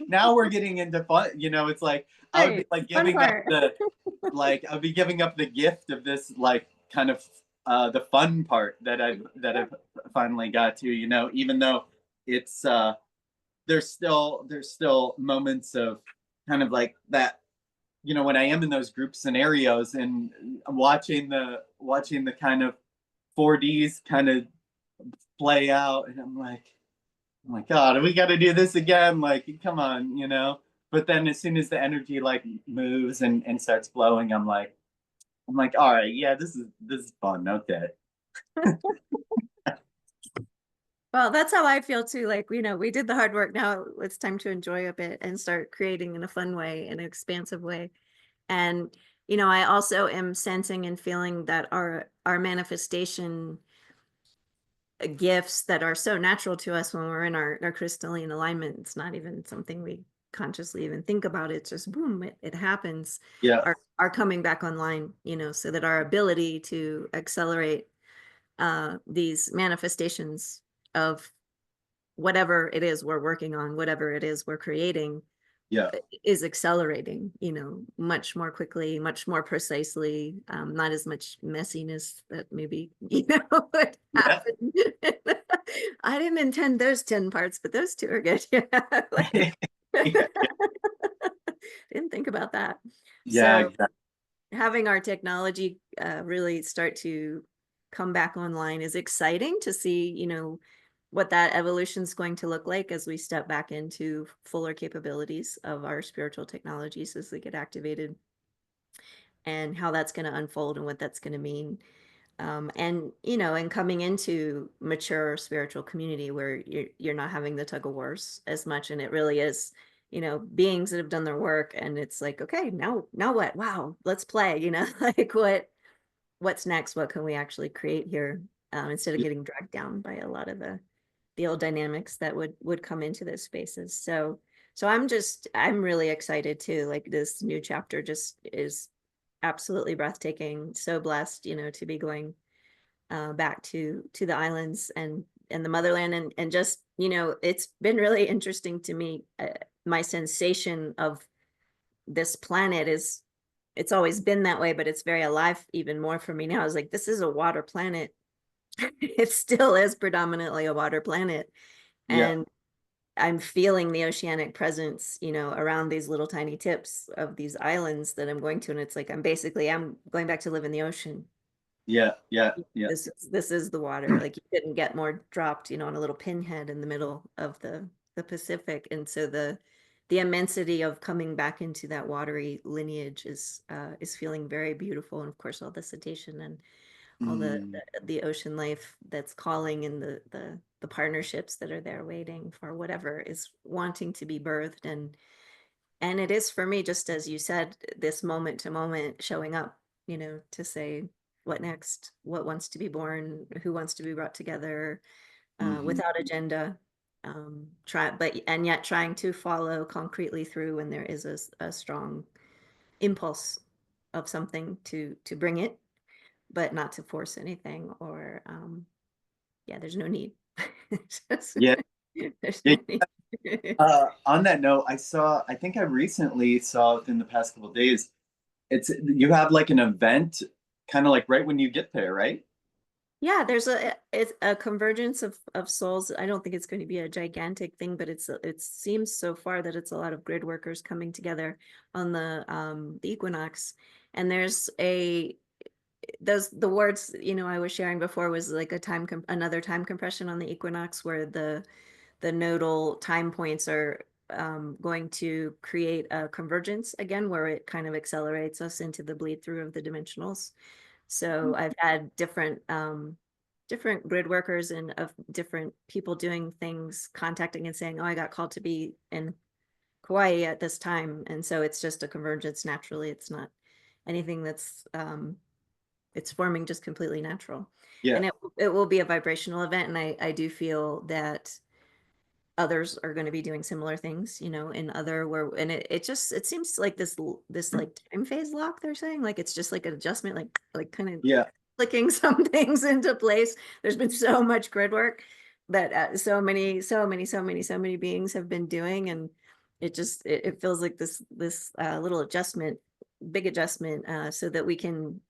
[SPEAKER 1] now we're getting into fun, you know. It's like I would be
[SPEAKER 2] Right.
[SPEAKER 1] like
[SPEAKER 2] Fun
[SPEAKER 1] giving up
[SPEAKER 2] part.
[SPEAKER 1] the, like, I'd be giving up the gift of this like kind of the fun part that I've finally got to, you know, even though it's there's still moments of kind of like that, you know, when I am in those group scenarios and watching the kind of 4Ds kind of play out, and I'm like, oh my God, we got to do this again. Like, come on, you know. But then as soon as the energy like moves and starts flowing, I'm like, all right, yeah, this is fun. Okay.
[SPEAKER 2] Well, that's how I feel too. Like, we did the hard work. Now it's time to enjoy a bit and start creating in a fun way, in an expansive way. And, I also am sensing and feeling that our manifestation gifts that are so natural to us when we're in our crystalline alignment. It's not even something we consciously even think about. It's just boom, it happens,
[SPEAKER 1] Yeah.
[SPEAKER 2] are coming back online, you know, so that our ability to accelerate these manifestations of whatever it is we're working on, whatever it is we're creating,
[SPEAKER 1] Yeah.
[SPEAKER 2] is accelerating, you know, much more quickly, much more precisely, not as much messiness that maybe, you know, would
[SPEAKER 1] Yeah.
[SPEAKER 2] happen. I didn't intend those 10 parts, but those two are good. Yeah. Like,
[SPEAKER 1] Yeah.
[SPEAKER 2] didn't think about that.
[SPEAKER 1] Yeah,
[SPEAKER 2] So
[SPEAKER 1] exactly.
[SPEAKER 2] having our technology really start to come back online is exciting to see, you know, what that evolution is going to look like as we step back into fuller capabilities of our spiritual technologies as they get activated, and how that's going to unfold and what that's going to mean. And you know, and coming into mature spiritual community where you're not having the tug of wars as much, and it really is, you know, beings that have done their work, and it's like, okay, now what? Wow, let's play. You know, like what's next? What can we actually create here, instead of getting dragged down by a lot of the old dynamics that would come into those spaces. So I'm really excited too. Like this new chapter just is absolutely breathtaking. So blessed, you know, to be going back to the islands and the motherland, and just, you know, it's been really interesting to me. My sensation of this planet is, it's always been that way, but it's very alive even more for me now. I was like, this is a water planet. It still is predominantly a water planet,
[SPEAKER 1] Yeah.
[SPEAKER 2] and I'm feeling the oceanic presence, you know, around these little tiny tips of these islands that I'm going to, and it's like I'm going back to live in the ocean.
[SPEAKER 1] Yeah. Yeah. Yeah.
[SPEAKER 2] This is the water. Like you couldn't get more dropped, you know, on a little pinhead in the middle of the Pacific. And so the immensity of coming back into that watery lineage is feeling very beautiful. And of course, all the cetacean and all
[SPEAKER 1] Mm.
[SPEAKER 2] the ocean life that's calling, and the partnerships that are there waiting for whatever is wanting to be birthed. And it is for me, just as you said, this moment to moment showing up, you know, to say what next, what wants to be born, who wants to be brought together,
[SPEAKER 1] Hmm.
[SPEAKER 2] without agenda, and yet trying to follow concretely through when there is a strong impulse of something to bring it, but not to force anything, or yeah, there's no need. Just-
[SPEAKER 1] Yeah.
[SPEAKER 2] there's
[SPEAKER 1] Yeah.
[SPEAKER 2] no need.
[SPEAKER 1] On that note, I think I recently saw within the past couple of days, you have like an event kind of like right when you get there, right?
[SPEAKER 2] Yeah, it's a convergence of souls. I don't think it's going to be a gigantic thing, but it seems so far that it's a lot of grid workers coming together on the equinox. And there's a those the words, you know, I was sharing before was like another time compression on the equinox, where the nodal time points are going to create a convergence again, where it kind of accelerates us into the bleed through of the dimensionals. So I've had different grid workers and of different people doing things, contacting and saying, oh, I got called to be in Kauai at this time. And so it's just a convergence naturally. It's not anything that's it's forming, just completely natural.
[SPEAKER 1] Yeah.
[SPEAKER 2] And it will be a vibrational event. And I do feel that others are going to be doing similar things, you know, in other where, and it seems like this like time phase lock they're saying, like it's just like an adjustment, like kind of
[SPEAKER 1] Yeah.
[SPEAKER 2] clicking some things into place. There's been so much grid work that so many beings have been doing, and it feels like this little adjustment, big adjustment, so that we can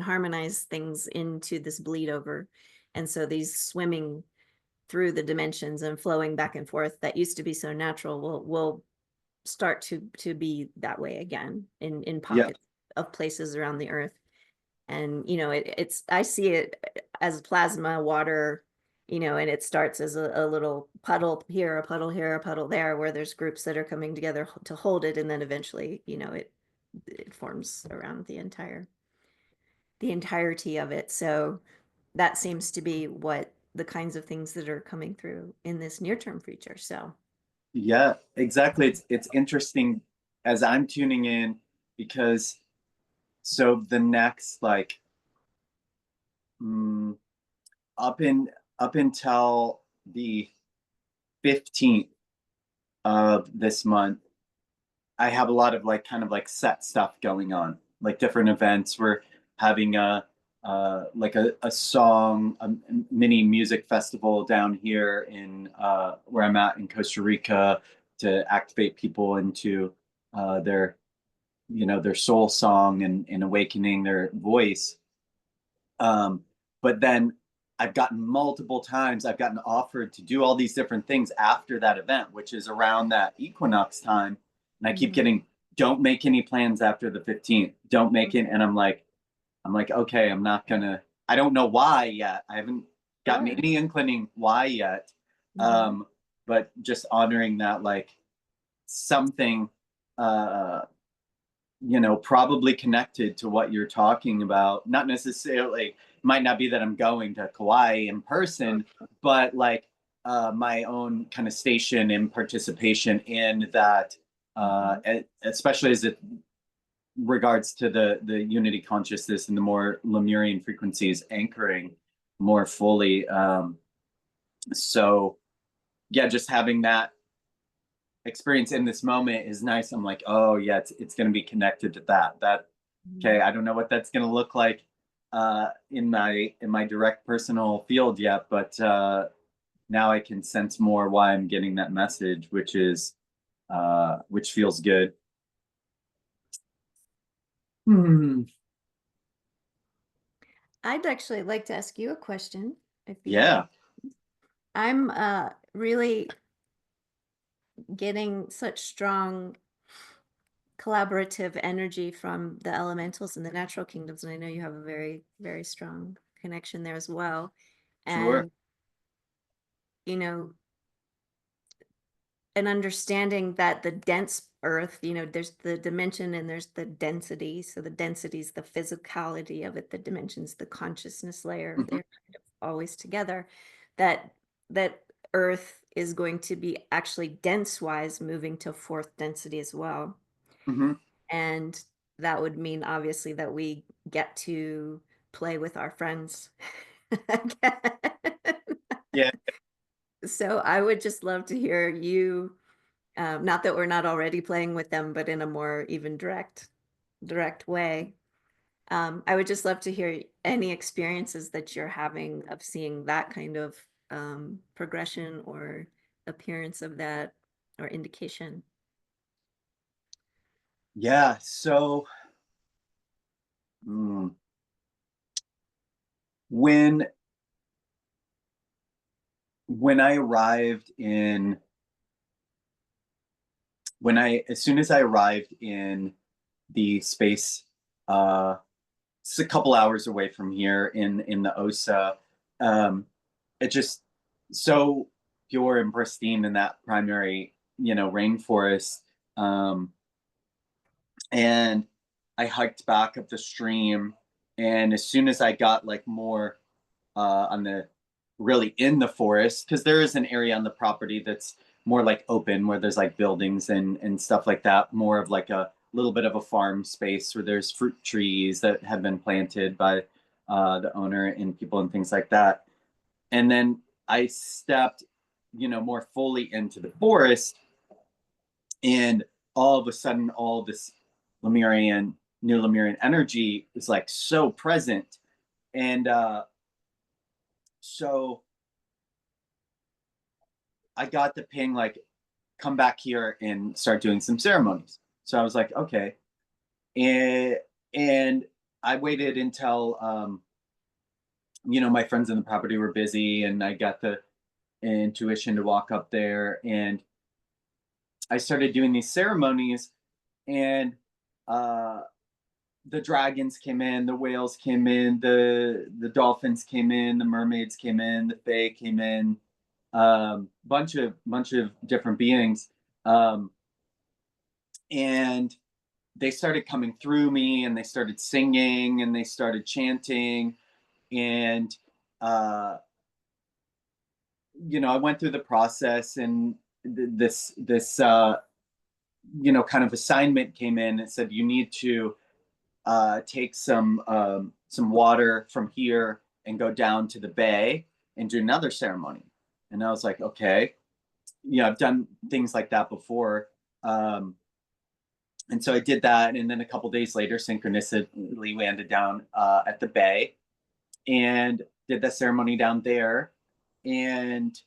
[SPEAKER 2] harmonize things into this bleed over. And so these swimming through the dimensions and flowing back and forth that used to be so natural will start to be that way again in
[SPEAKER 1] Yeah.
[SPEAKER 2] pockets of places around the earth. And you know, it's I see it as plasma water, you know, and it starts as a little puddle here, a puddle here, a puddle there, where there's groups that are coming together to hold it, and then eventually, you know, it forms around the entirety of it. So that seems to be what the kinds of things that are coming through in this near term future. So
[SPEAKER 1] Yeah, exactly. It's interesting as I'm tuning in because so the next like mm, up in up until the 15th of this month, I have a lot of like kind of like set stuff going on, like different events. We're having like a song, a mini music festival down here in where I'm at in Costa Rica to activate people into their their soul song and awakening their voice. But then I've gotten multiple times, I've gotten offered to do all these different things after that event, which is around that equinox time. And I keep
[SPEAKER 2] Mhm.
[SPEAKER 1] getting, don't make any plans after the 15th. Don't make it. And I'm like, okay, I'm not gonna, I don't know why yet. I haven't gotten
[SPEAKER 2] Sure.
[SPEAKER 1] any inclining why yet.
[SPEAKER 2] Mhm.
[SPEAKER 1] Um, but just honoring that like something uh probably connected to what you're talking about. Not necessarily, might not be that I'm going to Kauai in person, but like my own kind of station and participation in that,
[SPEAKER 2] Mhm.
[SPEAKER 1] especially as it regards to the unity consciousness and the more Lemurian frequencies anchoring more fully. So yeah, just having that experience in this moment is nice. I'm like, oh yeah, it's going to be connected to that. Okay,
[SPEAKER 2] Mhm.
[SPEAKER 1] I don't know what that's going to look like in my direct personal field yet, but now I can sense more why I'm getting that message, which feels good. Hmm.
[SPEAKER 2] I'd actually like to ask you a question, if you don't
[SPEAKER 1] Yeah,
[SPEAKER 2] mind. I'm really getting such strong collaborative energy from the elementals and the natural kingdoms, and I know you have a very, very strong connection there as well.
[SPEAKER 1] sure.
[SPEAKER 2] And, you know, an understanding that the dense earth, there's the dimension and there's the density. So the density is the physicality of it, the dimensions, the consciousness layer.
[SPEAKER 1] Hmm.
[SPEAKER 2] They're kind of always together. That that earth is going to be actually dense wise moving to fourth density as well.
[SPEAKER 1] Hmm.
[SPEAKER 2] And that would mean obviously that we get to play with our friends again.
[SPEAKER 1] Yeah,
[SPEAKER 2] So I would just love to hear you, not that we're not already playing with them, but in a more even direct way. I would just love to hear any experiences that you're having of seeing that kind of progression or appearance of that or indication.
[SPEAKER 1] yeah. So mm, when when I arrived in when I as soon as I arrived in the space, uh it's a couple hours away from here in the Osa. Um, it just so pure and pristine in that primary, rainforest. Um, and I hiked back up the stream, and as soon as I got like more on the really in the forest, because there is an area on the property that's more like open where there's like buildings and stuff like that, more of like a little bit of a farm space where there's fruit trees that have been planted by the owner and people and things like that. And then I stepped, more fully into the forest, and all of a sudden, all this Lemurian, new Lemurian energy is like so present. And so I got the ping like, come back here and start doing some ceremonies. So I was like, okay. And I waited until my friends in the property were busy and I got the intuition to walk up there, and I started doing these ceremonies, and uh the dragons came in, the whales came in, the dolphins came in, the mermaids came in, the fae came in, bunch of different beings, and they started coming through me, and they started singing, and they started chanting, and uh, I went through the process, and this kind of assignment came in and said you need to take some water from here and go down to the bay, and do another ceremony. And I was like, okay, yeah, I've done things like that before. And so I did that. And then a couple days later, synchronistically landed down at the bay and did the ceremony down there. And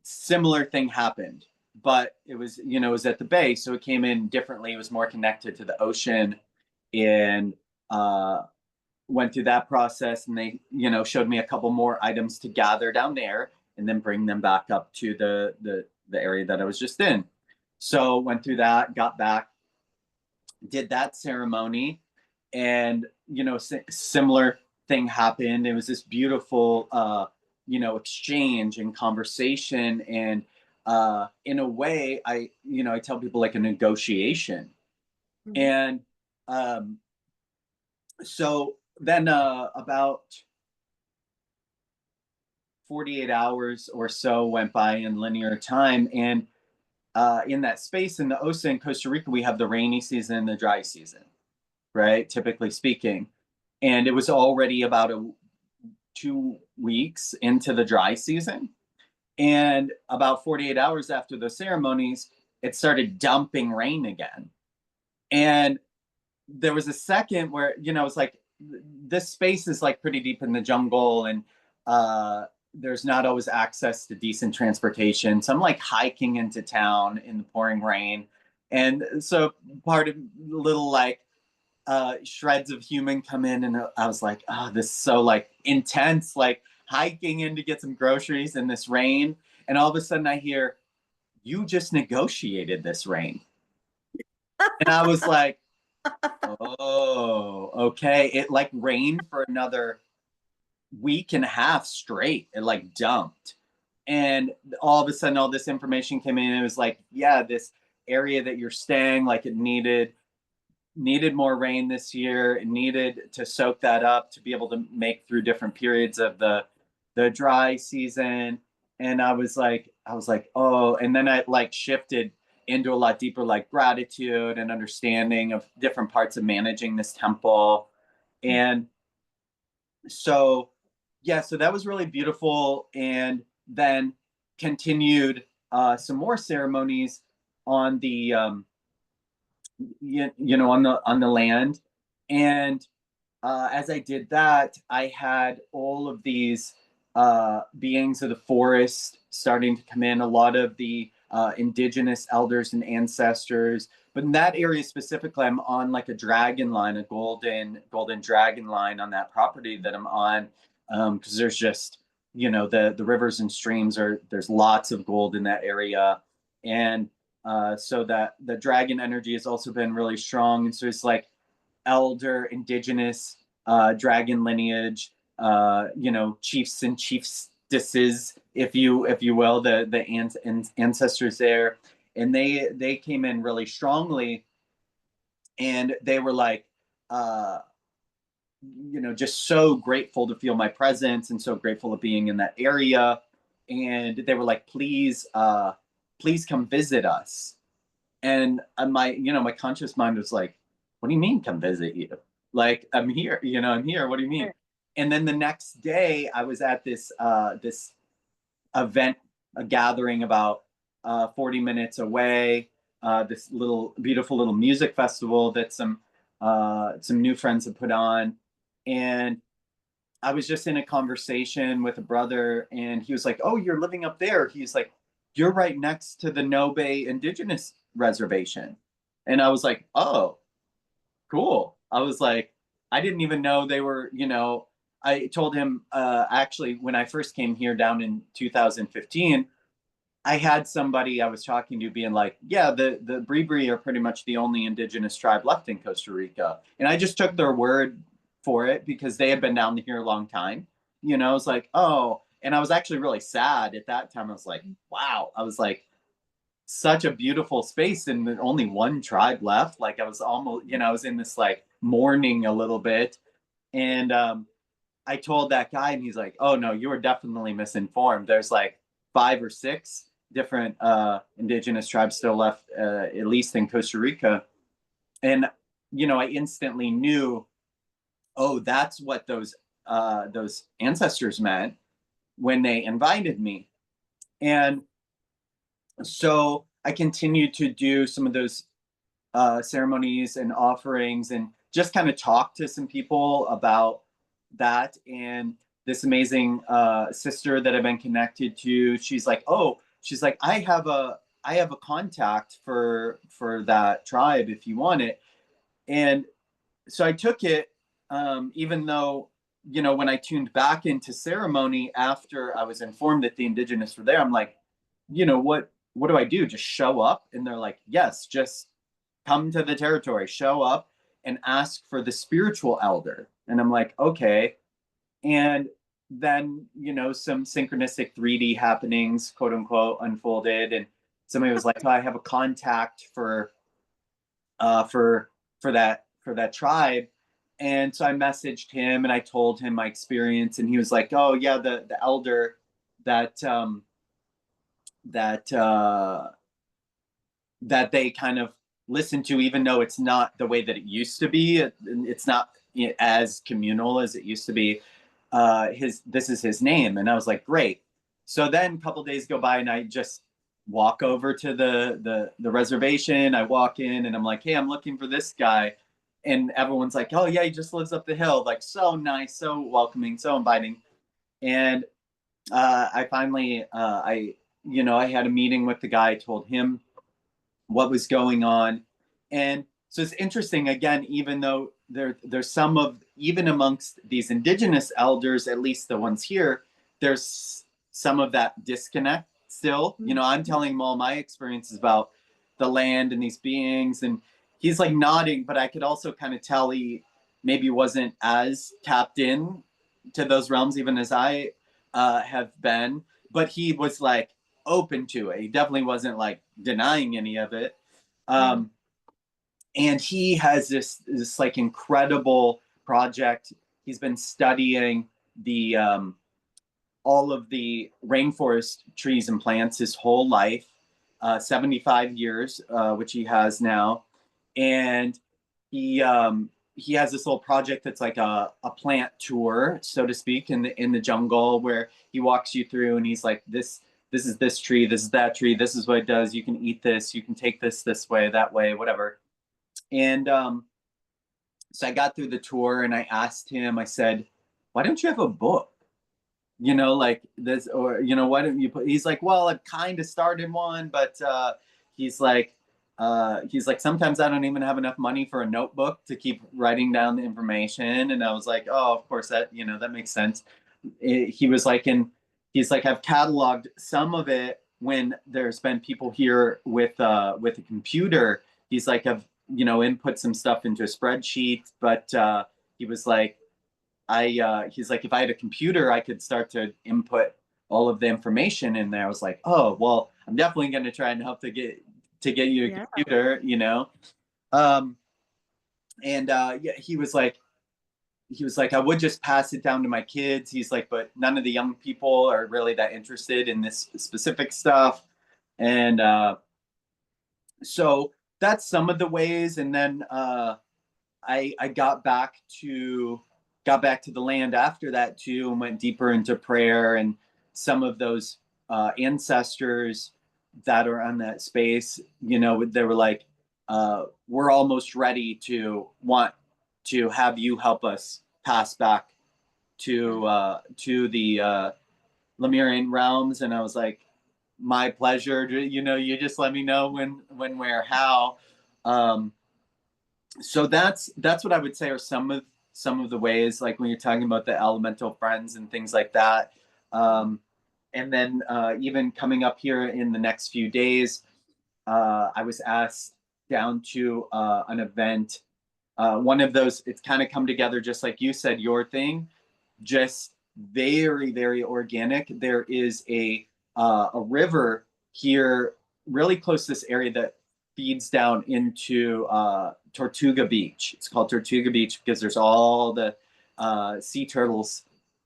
[SPEAKER 1] similar thing happened, but it was, it was at the bay. So it came in differently. It was more connected to the ocean, and went through that process. And they, showed me a couple more items to gather down there and then bring them back up to the area that I was just in. So went through that, got back, did that ceremony, and similar thing happened. It was this beautiful exchange and conversation, and in a way, I tell people, like a negotiation.
[SPEAKER 2] Mhm.
[SPEAKER 1] And so then about 48 hours or so went by in linear time, and in that space in the ocean in Costa Rica, we have the rainy season and the dry season, right? Typically speaking. And it was already about 2 weeks into the dry season. And about 48 hours after the ceremonies, it started dumping rain again. And there was a second where, it's like this space is like pretty deep in the jungle, and there's not always access to decent transportation. So I'm like hiking into town in the pouring rain. And so part of little like shreds of human come in, and I was like, oh, this is so like intense, like hiking in to get some groceries in this rain. And all of a sudden I hear, you just negotiated this rain. And I was like, oh, okay. It like rained for another week and a half straight. It like dumped. And all of a sudden all this information came in. And it was like, yeah, this area that you're staying, like it needed more rain this year. It needed to soak that up to be able to make through different periods of the dry season. And I was like, oh, and then I like shifted into a lot deeper like gratitude and understanding of different parts of managing this temple. And so yeah, so that was really beautiful. And then continued some more ceremonies on the on the land. And as I did that, I had all of these beings of the forest starting to come in, a lot of the indigenous elders and ancestors. But in that area specifically, I'm on like a dragon line, a golden dragon line on that property that I'm on, because there's just the rivers and streams there's lots of gold in that area. And so that the dragon energy has also been really strong. And so it's like elder indigenous dragon lineage, chiefs and chiefstesses, if you will, the ancestors there. And they came in really strongly, and they were like just so grateful to feel my presence and so grateful of being in that area. And they were like, please come visit us. And my conscious mind was like, what do you mean come visit you? Like, I'm here, I'm here. What do you mean?
[SPEAKER 2] Sure.
[SPEAKER 1] And then the next day I was at this event, a gathering about 40 minutes away, this little beautiful little music festival that some new friends had put on. And I was just in a conversation with a brother, and he was like, oh, you're living up there. He's like, you're right next to the Nobe Indigenous Reservation. And I was like, oh, cool. I was like, I didn't even know they were, I told him, actually, when I first came here down in 2015, I had somebody I was talking to being like, yeah, the Bribri are pretty much the only indigenous tribe left in Costa Rica. And I just took their word for it because they had been down here a long time. I was like, oh, and I was actually really sad at that time. I was like, wow. I was like, such a beautiful space and only one tribe left. Like I was almost, I was in this like mourning a little bit. And I told that guy, and he's like, oh no, you were definitely misinformed. There's like 5 or 6 different indigenous tribes still left, at least in Costa Rica. And I instantly knew, oh, that's what those ancestors meant. when they invited me. And so I continued to do some of those ceremonies and offerings and just kind of talk to some people about that. And this amazing sister that I've been connected to, she's like, oh, she's like, I have a contact for that tribe if you want it. And so I took it, even though, you know, when I tuned back into ceremony after I was informed that the indigenous were there, I'm like, you know, what do I do? Just show up? And they're like, yes, just come to the territory, show up and ask for the spiritual elder. And I'm like, okay. And then, you know, some synchronistic 3D happenings, quote unquote, unfolded. And somebody was like, oh, I have a contact uh, for for that tribe. And so I messaged him and I told him my experience, and he was like, "Oh yeah, the elder that that that they kind of listen to, even though it's not the way that it used to be. It's not as communal as it used to be. His This is his name." And I was like, "Great." So then a couple days go by, and I just walk over to the reservation. I walk in, and I'm like, "Hey, I'm looking for this guy." And everyone's like, "Oh yeah, he just lives up the hill." Like, so nice, so welcoming, so inviting. And I finally, I had a meeting with the guy. I told him what was going on. And so it's interesting again, even though there's some of, even amongst these indigenous elders, at least the ones here, there's some of that disconnect still. You know, I'm telling him all my experiences about the land and these beings, and he's like nodding, but I could also kind of tell he maybe wasn't as tapped in to those realms even as I have been, but he was like open to it. He definitely wasn't like denying any of it.
[SPEAKER 2] Yeah.
[SPEAKER 1] Um, and he has this like incredible project. He's been studying the all of the rainforest trees and plants his whole life, 75 years, which he has now. And he has this little project that's like a plant tour, so to speak, in the jungle, where he walks you through and he's like, this is this tree, this is that tree, this is what it does. You can eat this, you can take this way, that way, whatever. And so I got through the tour and I asked him, I said, why don't you have a book? You know, like this, or, you know, why don't you put, he's like, well, I've kind of started one, but he's like, he's like, sometimes I don't even have enough money for a notebook to keep writing down the information. And I was like, oh, of course, that, you know, that makes sense. He was like, and he's like, I've cataloged some of it when there's been people here with a computer. He's like, I've, you know, input some stuff into a spreadsheet, but he was like, he's like, if I had a computer, I could start to input all of the information in there. I was like, oh, well, I'm definitely going to try and help to get you a
[SPEAKER 2] Yeah.
[SPEAKER 1] computer, you know. Um, and yeah, he was like, I would just pass it down to my kids. He's like, but none of the young people are really that interested in this specific stuff. And so that's some of the ways. And then I got back to the land after that too, and went deeper into prayer. And some of those ancestors that are on that space, you know, they were like, we're almost ready to want to have you help us pass back to the Lemurian realms. And I was like, my pleasure. You know, you just let me know when, where, how. Um, so that's what I would say are some of the ways, like when you're talking about the elemental friends and things like that. And then even coming up here in the next few days, I was asked down to an event. One of those, it's kind of come together just like you said, your thing, just very, very organic. There is a river here really close to this area that feeds down into Tortuga Beach. It's called Tortuga Beach because there's all the sea turtles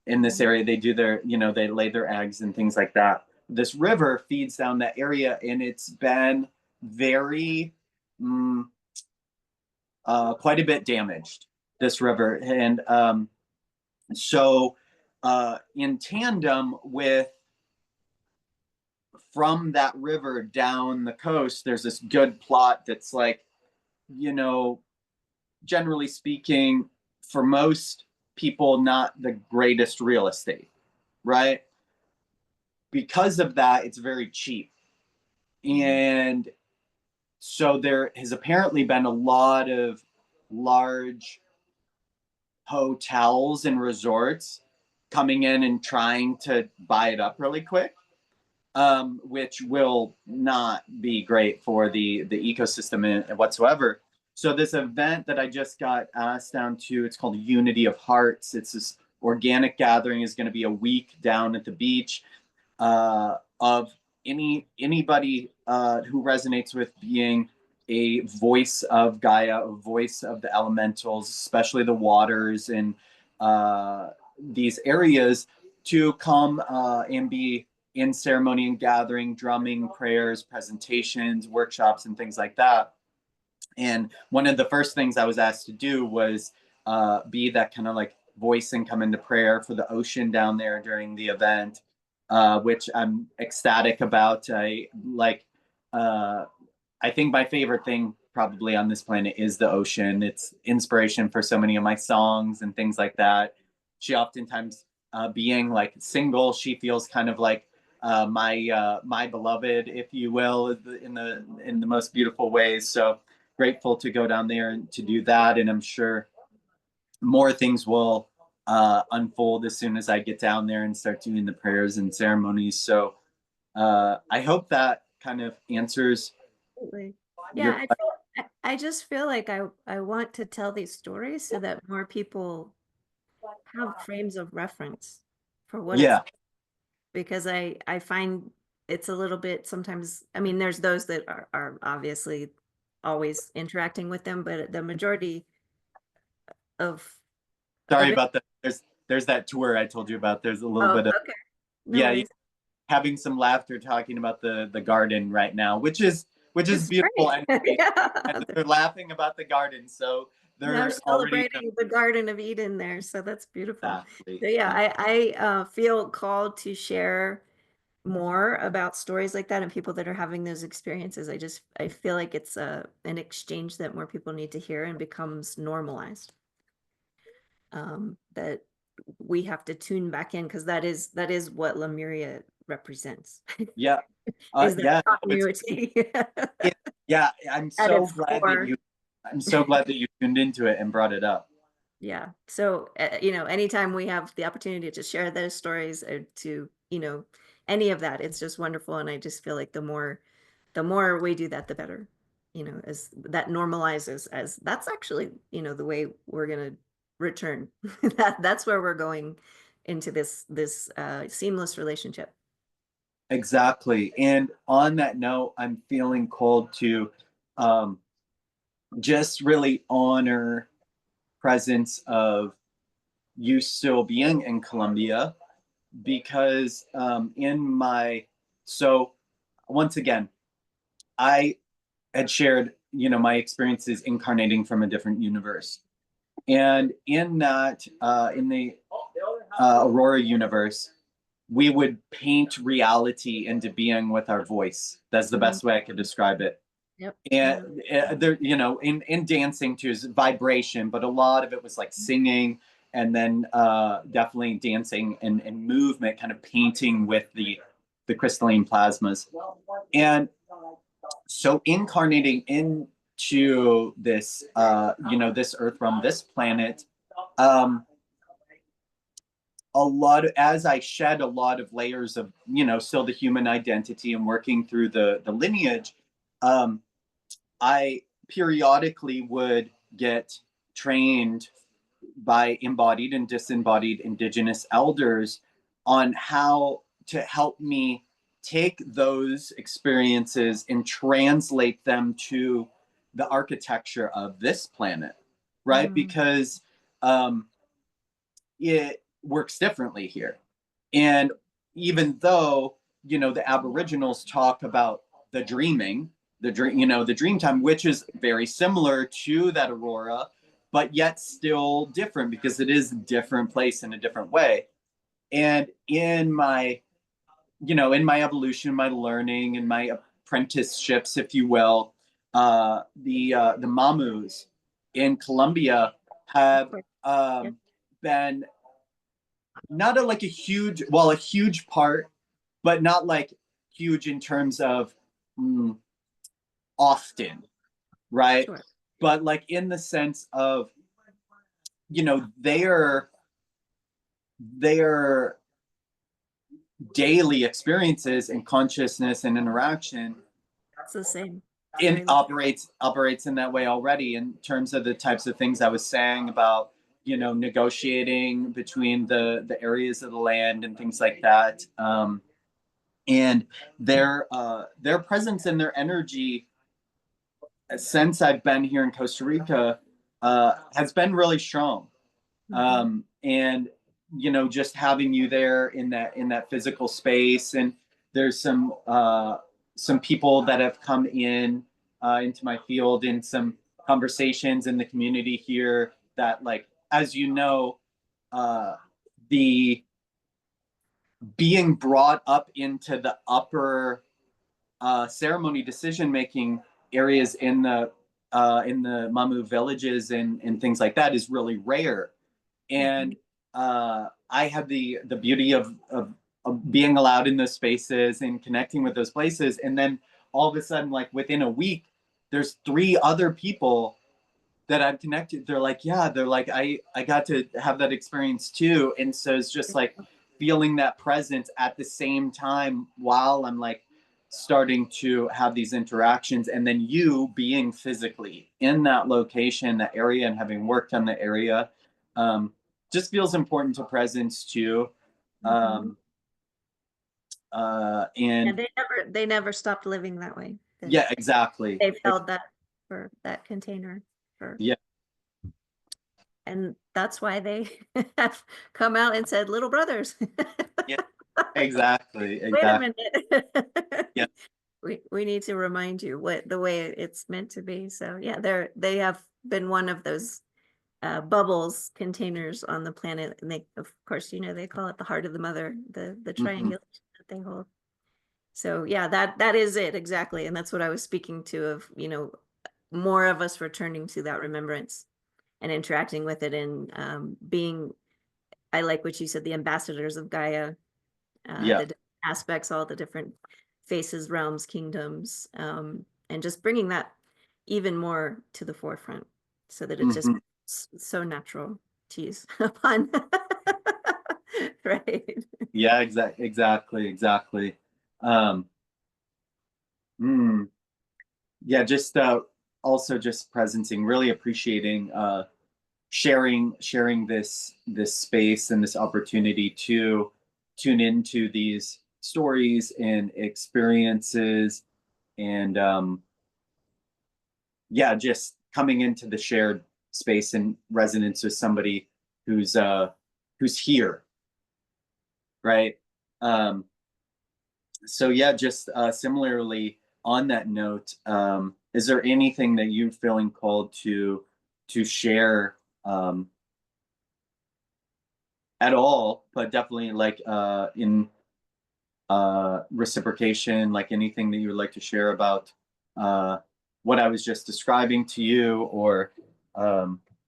[SPEAKER 1] in this area. They do their, you know, they lay their eggs and things like that. This river feeds down that area, and it's been very, mm, quite a bit damaged. This river, and so in tandem with, from that river down the coast, there's this good plot that's like, you know, generally speaking, for most people, not the greatest real estate, right? Because of that, it's very cheap. And so there has apparently been a lot of large hotels and resorts coming in and trying to buy it up really quick, which will not be great for the ecosystem whatsoever. So this event that I just got asked down to, it's called Unity of Hearts. It's this organic gathering, is going to be a week down at the beach, of anybody who resonates with being a voice of Gaia, a voice of the elementals, especially the waters and these areas, to come and be in ceremony and gathering, drumming, prayers, presentations, workshops, and things like that. And one of the first things I was asked to do was be that kind of like voice and come into prayer for the ocean down there during the event, which I'm ecstatic about. Uh, I think my favorite thing probably on this planet is the ocean. It's inspiration for so many of my songs and things like that. She oftentimes, being like single, she feels kind of like my beloved, if you will, in the most beautiful ways. So grateful to go down there and to do that. And I'm sure more things will unfold as soon as I get down there and start doing the prayers and ceremonies. So I hope that kind of answers
[SPEAKER 2] Absolutely.
[SPEAKER 1] your
[SPEAKER 2] Yeah,
[SPEAKER 1] question.
[SPEAKER 2] I just feel like I want to tell these stories so that more people have frames of reference for what it's,
[SPEAKER 1] Yeah,
[SPEAKER 2] because I find it's a little bit sometimes, I mean, there's those that are obviously always interacting with them, but the majority of
[SPEAKER 1] sorry
[SPEAKER 2] it,
[SPEAKER 1] about that. There's that tour I told you about. There's a little
[SPEAKER 2] oh,
[SPEAKER 1] bit of,
[SPEAKER 2] okay. No
[SPEAKER 1] yeah,
[SPEAKER 2] worries.
[SPEAKER 1] having some laughter talking about the garden right now, which is
[SPEAKER 2] It's
[SPEAKER 1] beautiful
[SPEAKER 2] great.
[SPEAKER 1] anyway.
[SPEAKER 2] Yeah.
[SPEAKER 1] And they're laughing about the garden, so
[SPEAKER 2] They're
[SPEAKER 1] they're already
[SPEAKER 2] celebrating the Garden of Eden there, so that's beautiful.
[SPEAKER 1] exactly.
[SPEAKER 2] So yeah, I feel called to share more about stories like that and people that are having those experiences. I feel like it's an exchange that more people need to hear and becomes normalized. That we have to tune back in because that is what Lemuria represents,
[SPEAKER 1] Yeah,
[SPEAKER 2] is that
[SPEAKER 1] yeah. No,
[SPEAKER 2] continuity
[SPEAKER 1] it, yeah.
[SPEAKER 2] at its core.
[SPEAKER 1] I'm so glad that you tuned into it and brought it up.
[SPEAKER 2] Yeah. So, anytime we have the opportunity to share those stories or to, any of that, it's just wonderful. And I just feel like the more we do that, the better, as that normalizes as that's actually, the way we're going to return. That's where we're going into this seamless relationship.
[SPEAKER 1] Exactly. And on that note, I'm feeling called to um, just really honor presence of you still being in Colombia, because in my, so once again, I had shared, my experiences incarnating from a different universe. And in that, in the Aurora universe, we would paint reality into being with our voice. That's the
[SPEAKER 2] Mhm.
[SPEAKER 1] best way I could describe it.
[SPEAKER 2] Yep. Yeah.
[SPEAKER 1] And there, in dancing too is vibration, but a lot of it was like singing, and then definitely dancing and movement, kind of painting with the crystalline plasmas. And so incarnating into this, this earth realm, this planet, um, a lot of, as I shed a lot of layers of, still the human identity and working through the lineage, um, I periodically would get trained by embodied and disembodied indigenous elders on how to help me take those experiences and translate them to the architecture of this planet, right?
[SPEAKER 2] Mm,
[SPEAKER 1] Because um, it works differently here. And even though, the Aboriginals talk about the dreaming, the dream time, which is very similar to that aurora, but yet still different because it is a different place in a different way. And in my, in my evolution, my learning, and my apprenticeships, if you will, the Mamus in Colombia
[SPEAKER 2] Of
[SPEAKER 1] have
[SPEAKER 2] course. Yeah.
[SPEAKER 1] been not a huge, well, a huge part, but not like huge in terms of mm, often, right?
[SPEAKER 2] Sure.
[SPEAKER 1] But like in the sense of, their daily experiences and consciousness and interaction
[SPEAKER 2] It's the same. It's
[SPEAKER 1] in
[SPEAKER 2] very
[SPEAKER 1] operates in that way already, in terms of the types of things I was saying about, negotiating between the areas of the land and things like that. And their presence and their energy since I've been here in Costa Rica has been really strong.
[SPEAKER 2] Mhm.
[SPEAKER 1] And just having you there in that physical space, and there's some people that have come in into my field, in some conversations in the community here, that, like, as uh, the being brought up into the upper ceremony decision making areas in the Mamu villages and things like that is really rare. And
[SPEAKER 2] Mhm.
[SPEAKER 1] I have the beauty of being allowed in those spaces and connecting with those places, and then all of a sudden, like within a week, there's three other people that I've connected. They're like, yeah, they're like, I got to have that experience too. And so it's just like feeling that presence at the same time while I'm like starting to have these interactions. And then you being physically in that location, that area, and having worked on the area, um, just feels important to presence too.
[SPEAKER 2] Mhm.
[SPEAKER 1] Um,
[SPEAKER 2] Yeah,
[SPEAKER 1] and
[SPEAKER 2] they never stopped living that way.
[SPEAKER 1] yeah, exactly.
[SPEAKER 2] They've held that for that container for,
[SPEAKER 1] Yeah,
[SPEAKER 2] and that's why they have come out and said, "Little brothers,
[SPEAKER 1] yeah, exactly.
[SPEAKER 2] wait a
[SPEAKER 1] Exactly.
[SPEAKER 2] minute.
[SPEAKER 1] Yeah.
[SPEAKER 2] We need to remind you what the way it's meant to be." So yeah, they have been one of those bubbles containers on the planet, and they, of course, they call it the heart of the mother, the
[SPEAKER 1] Mhm.
[SPEAKER 2] triangulation that they hold. So yeah, that is it exactly, and that's what I was speaking to, of more of us returning to that remembrance and interacting with it, and being, I like what you said, the ambassadors of Gaia,
[SPEAKER 1] Yeah.
[SPEAKER 2] the different aspects, all the different faces, realms, kingdoms, and just bringing that even more to the forefront, so that it's just
[SPEAKER 1] Mhm.
[SPEAKER 2] so natural to use upon. Right.
[SPEAKER 1] Yeah, exactly. Um, mm, yeah, just also just presencing, really appreciating sharing this space and this opportunity to tune into these stories and experiences, and yeah, just coming into the shared space and resonance with somebody who's here, right? Um, so yeah, just similarly on that note, is there anything that you're feeling called to share at all, but definitely like in reciprocation, like anything that you would like to share about uh, what I was just describing to you, or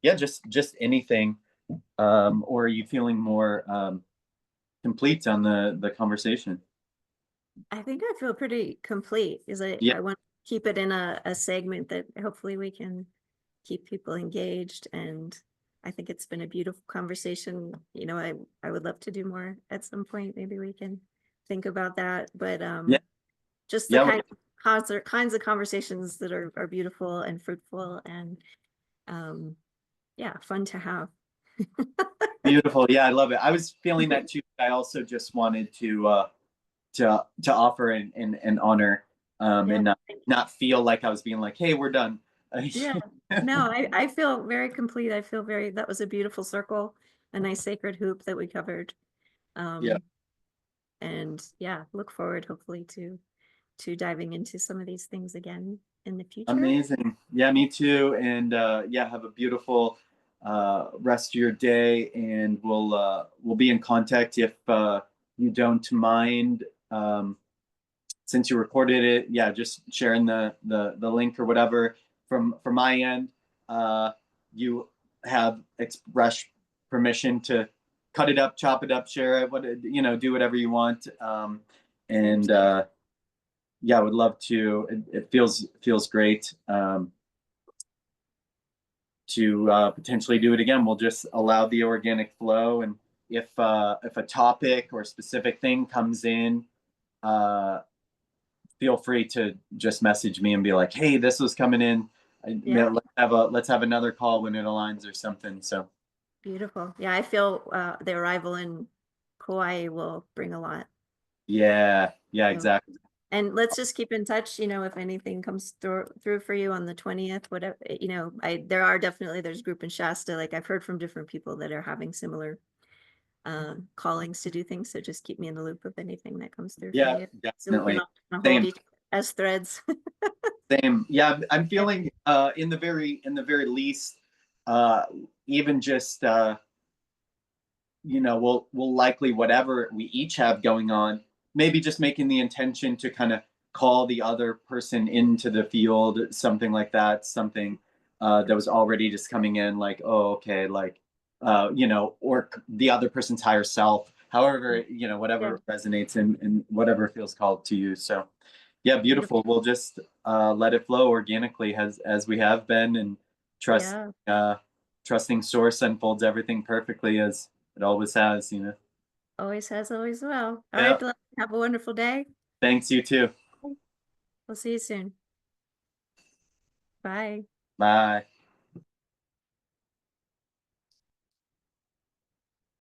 [SPEAKER 1] yeah, just anything, or are you feeling more complete on the conversation?
[SPEAKER 2] I think I feel pretty complete, because
[SPEAKER 1] Yeah,
[SPEAKER 2] I want to keep it in a segment that hopefully we can keep people engaged. And I think it's been a beautiful conversation. I would love to do more at some point. Maybe we can think about that. But
[SPEAKER 1] yeah,
[SPEAKER 2] just the
[SPEAKER 1] yeah.
[SPEAKER 2] kinds of conversations that are beautiful and fruitful, and um, yeah, fun to have.
[SPEAKER 1] Beautiful. Yeah, I love it. I was feeling that too. I also just wanted to offer and honor,
[SPEAKER 2] Yeah.
[SPEAKER 1] and not feel like I was being like, hey, we're done.
[SPEAKER 2] Yeah. No, I feel very complete. I feel very, that was a beautiful circle, a nice sacred hoop that we covered.
[SPEAKER 1] Yeah.
[SPEAKER 2] Um, and yeah, look forward hopefully to diving into some of these things again in the future.
[SPEAKER 1] Amazing. Yeah, me too. And yeah, have a beautiful rest of your day, and we'll be in contact if you don't mind. Since you recorded it, yeah, just sharing the link or whatever from my end. You have express permission to cut it up, chop it up, share it, do whatever you want. And yeah, I would love to. It feels great to potentially do it again. We'll just allow the organic flow, and if a topic or specific thing comes in, feel free to just message me and be like, "Hey, this was coming in.
[SPEAKER 2] Yeah.
[SPEAKER 1] Let's have another call when it aligns or something." So
[SPEAKER 2] Beautiful. Yeah, I feel the arrival in Kauai will bring a lot.
[SPEAKER 1] yeah, yeah,
[SPEAKER 2] So,
[SPEAKER 1] exactly.
[SPEAKER 2] and let's just keep in touch, if anything comes through for you on the 20th, whatever, there are definitely, there's group in Shasta, like I've heard from different people that are having similar callings to do things. So just keep me in the loop of anything that comes through for
[SPEAKER 1] Yeah,
[SPEAKER 2] you. So we can
[SPEAKER 1] definitely.
[SPEAKER 2] all hold
[SPEAKER 1] Same,
[SPEAKER 2] each as threads.
[SPEAKER 1] same. Yeah, I'm
[SPEAKER 2] Yeah.
[SPEAKER 1] feeling in the very least, uh, even just we'll likely whatever we each have going on, maybe just making the intention to kind of call the other person into the field, something like that, something that was already just coming in, like, oh, okay, like, or the other person's higher self, however,
[SPEAKER 2] Yeah.
[SPEAKER 1] whatever resonates and whatever feels called to you. So, yeah,
[SPEAKER 2] Beautiful.
[SPEAKER 1] beautiful. We'll just let it flow organically as we have been, and trust
[SPEAKER 2] Yeah.
[SPEAKER 1] uh, trusting source unfolds everything perfectly as it always has.
[SPEAKER 2] Always has, always will. All right,
[SPEAKER 1] Yeah.
[SPEAKER 2] Glenn, have a wonderful day.
[SPEAKER 1] Thanks, you too.
[SPEAKER 2] We'll see you soon. Bye.
[SPEAKER 1] Bye.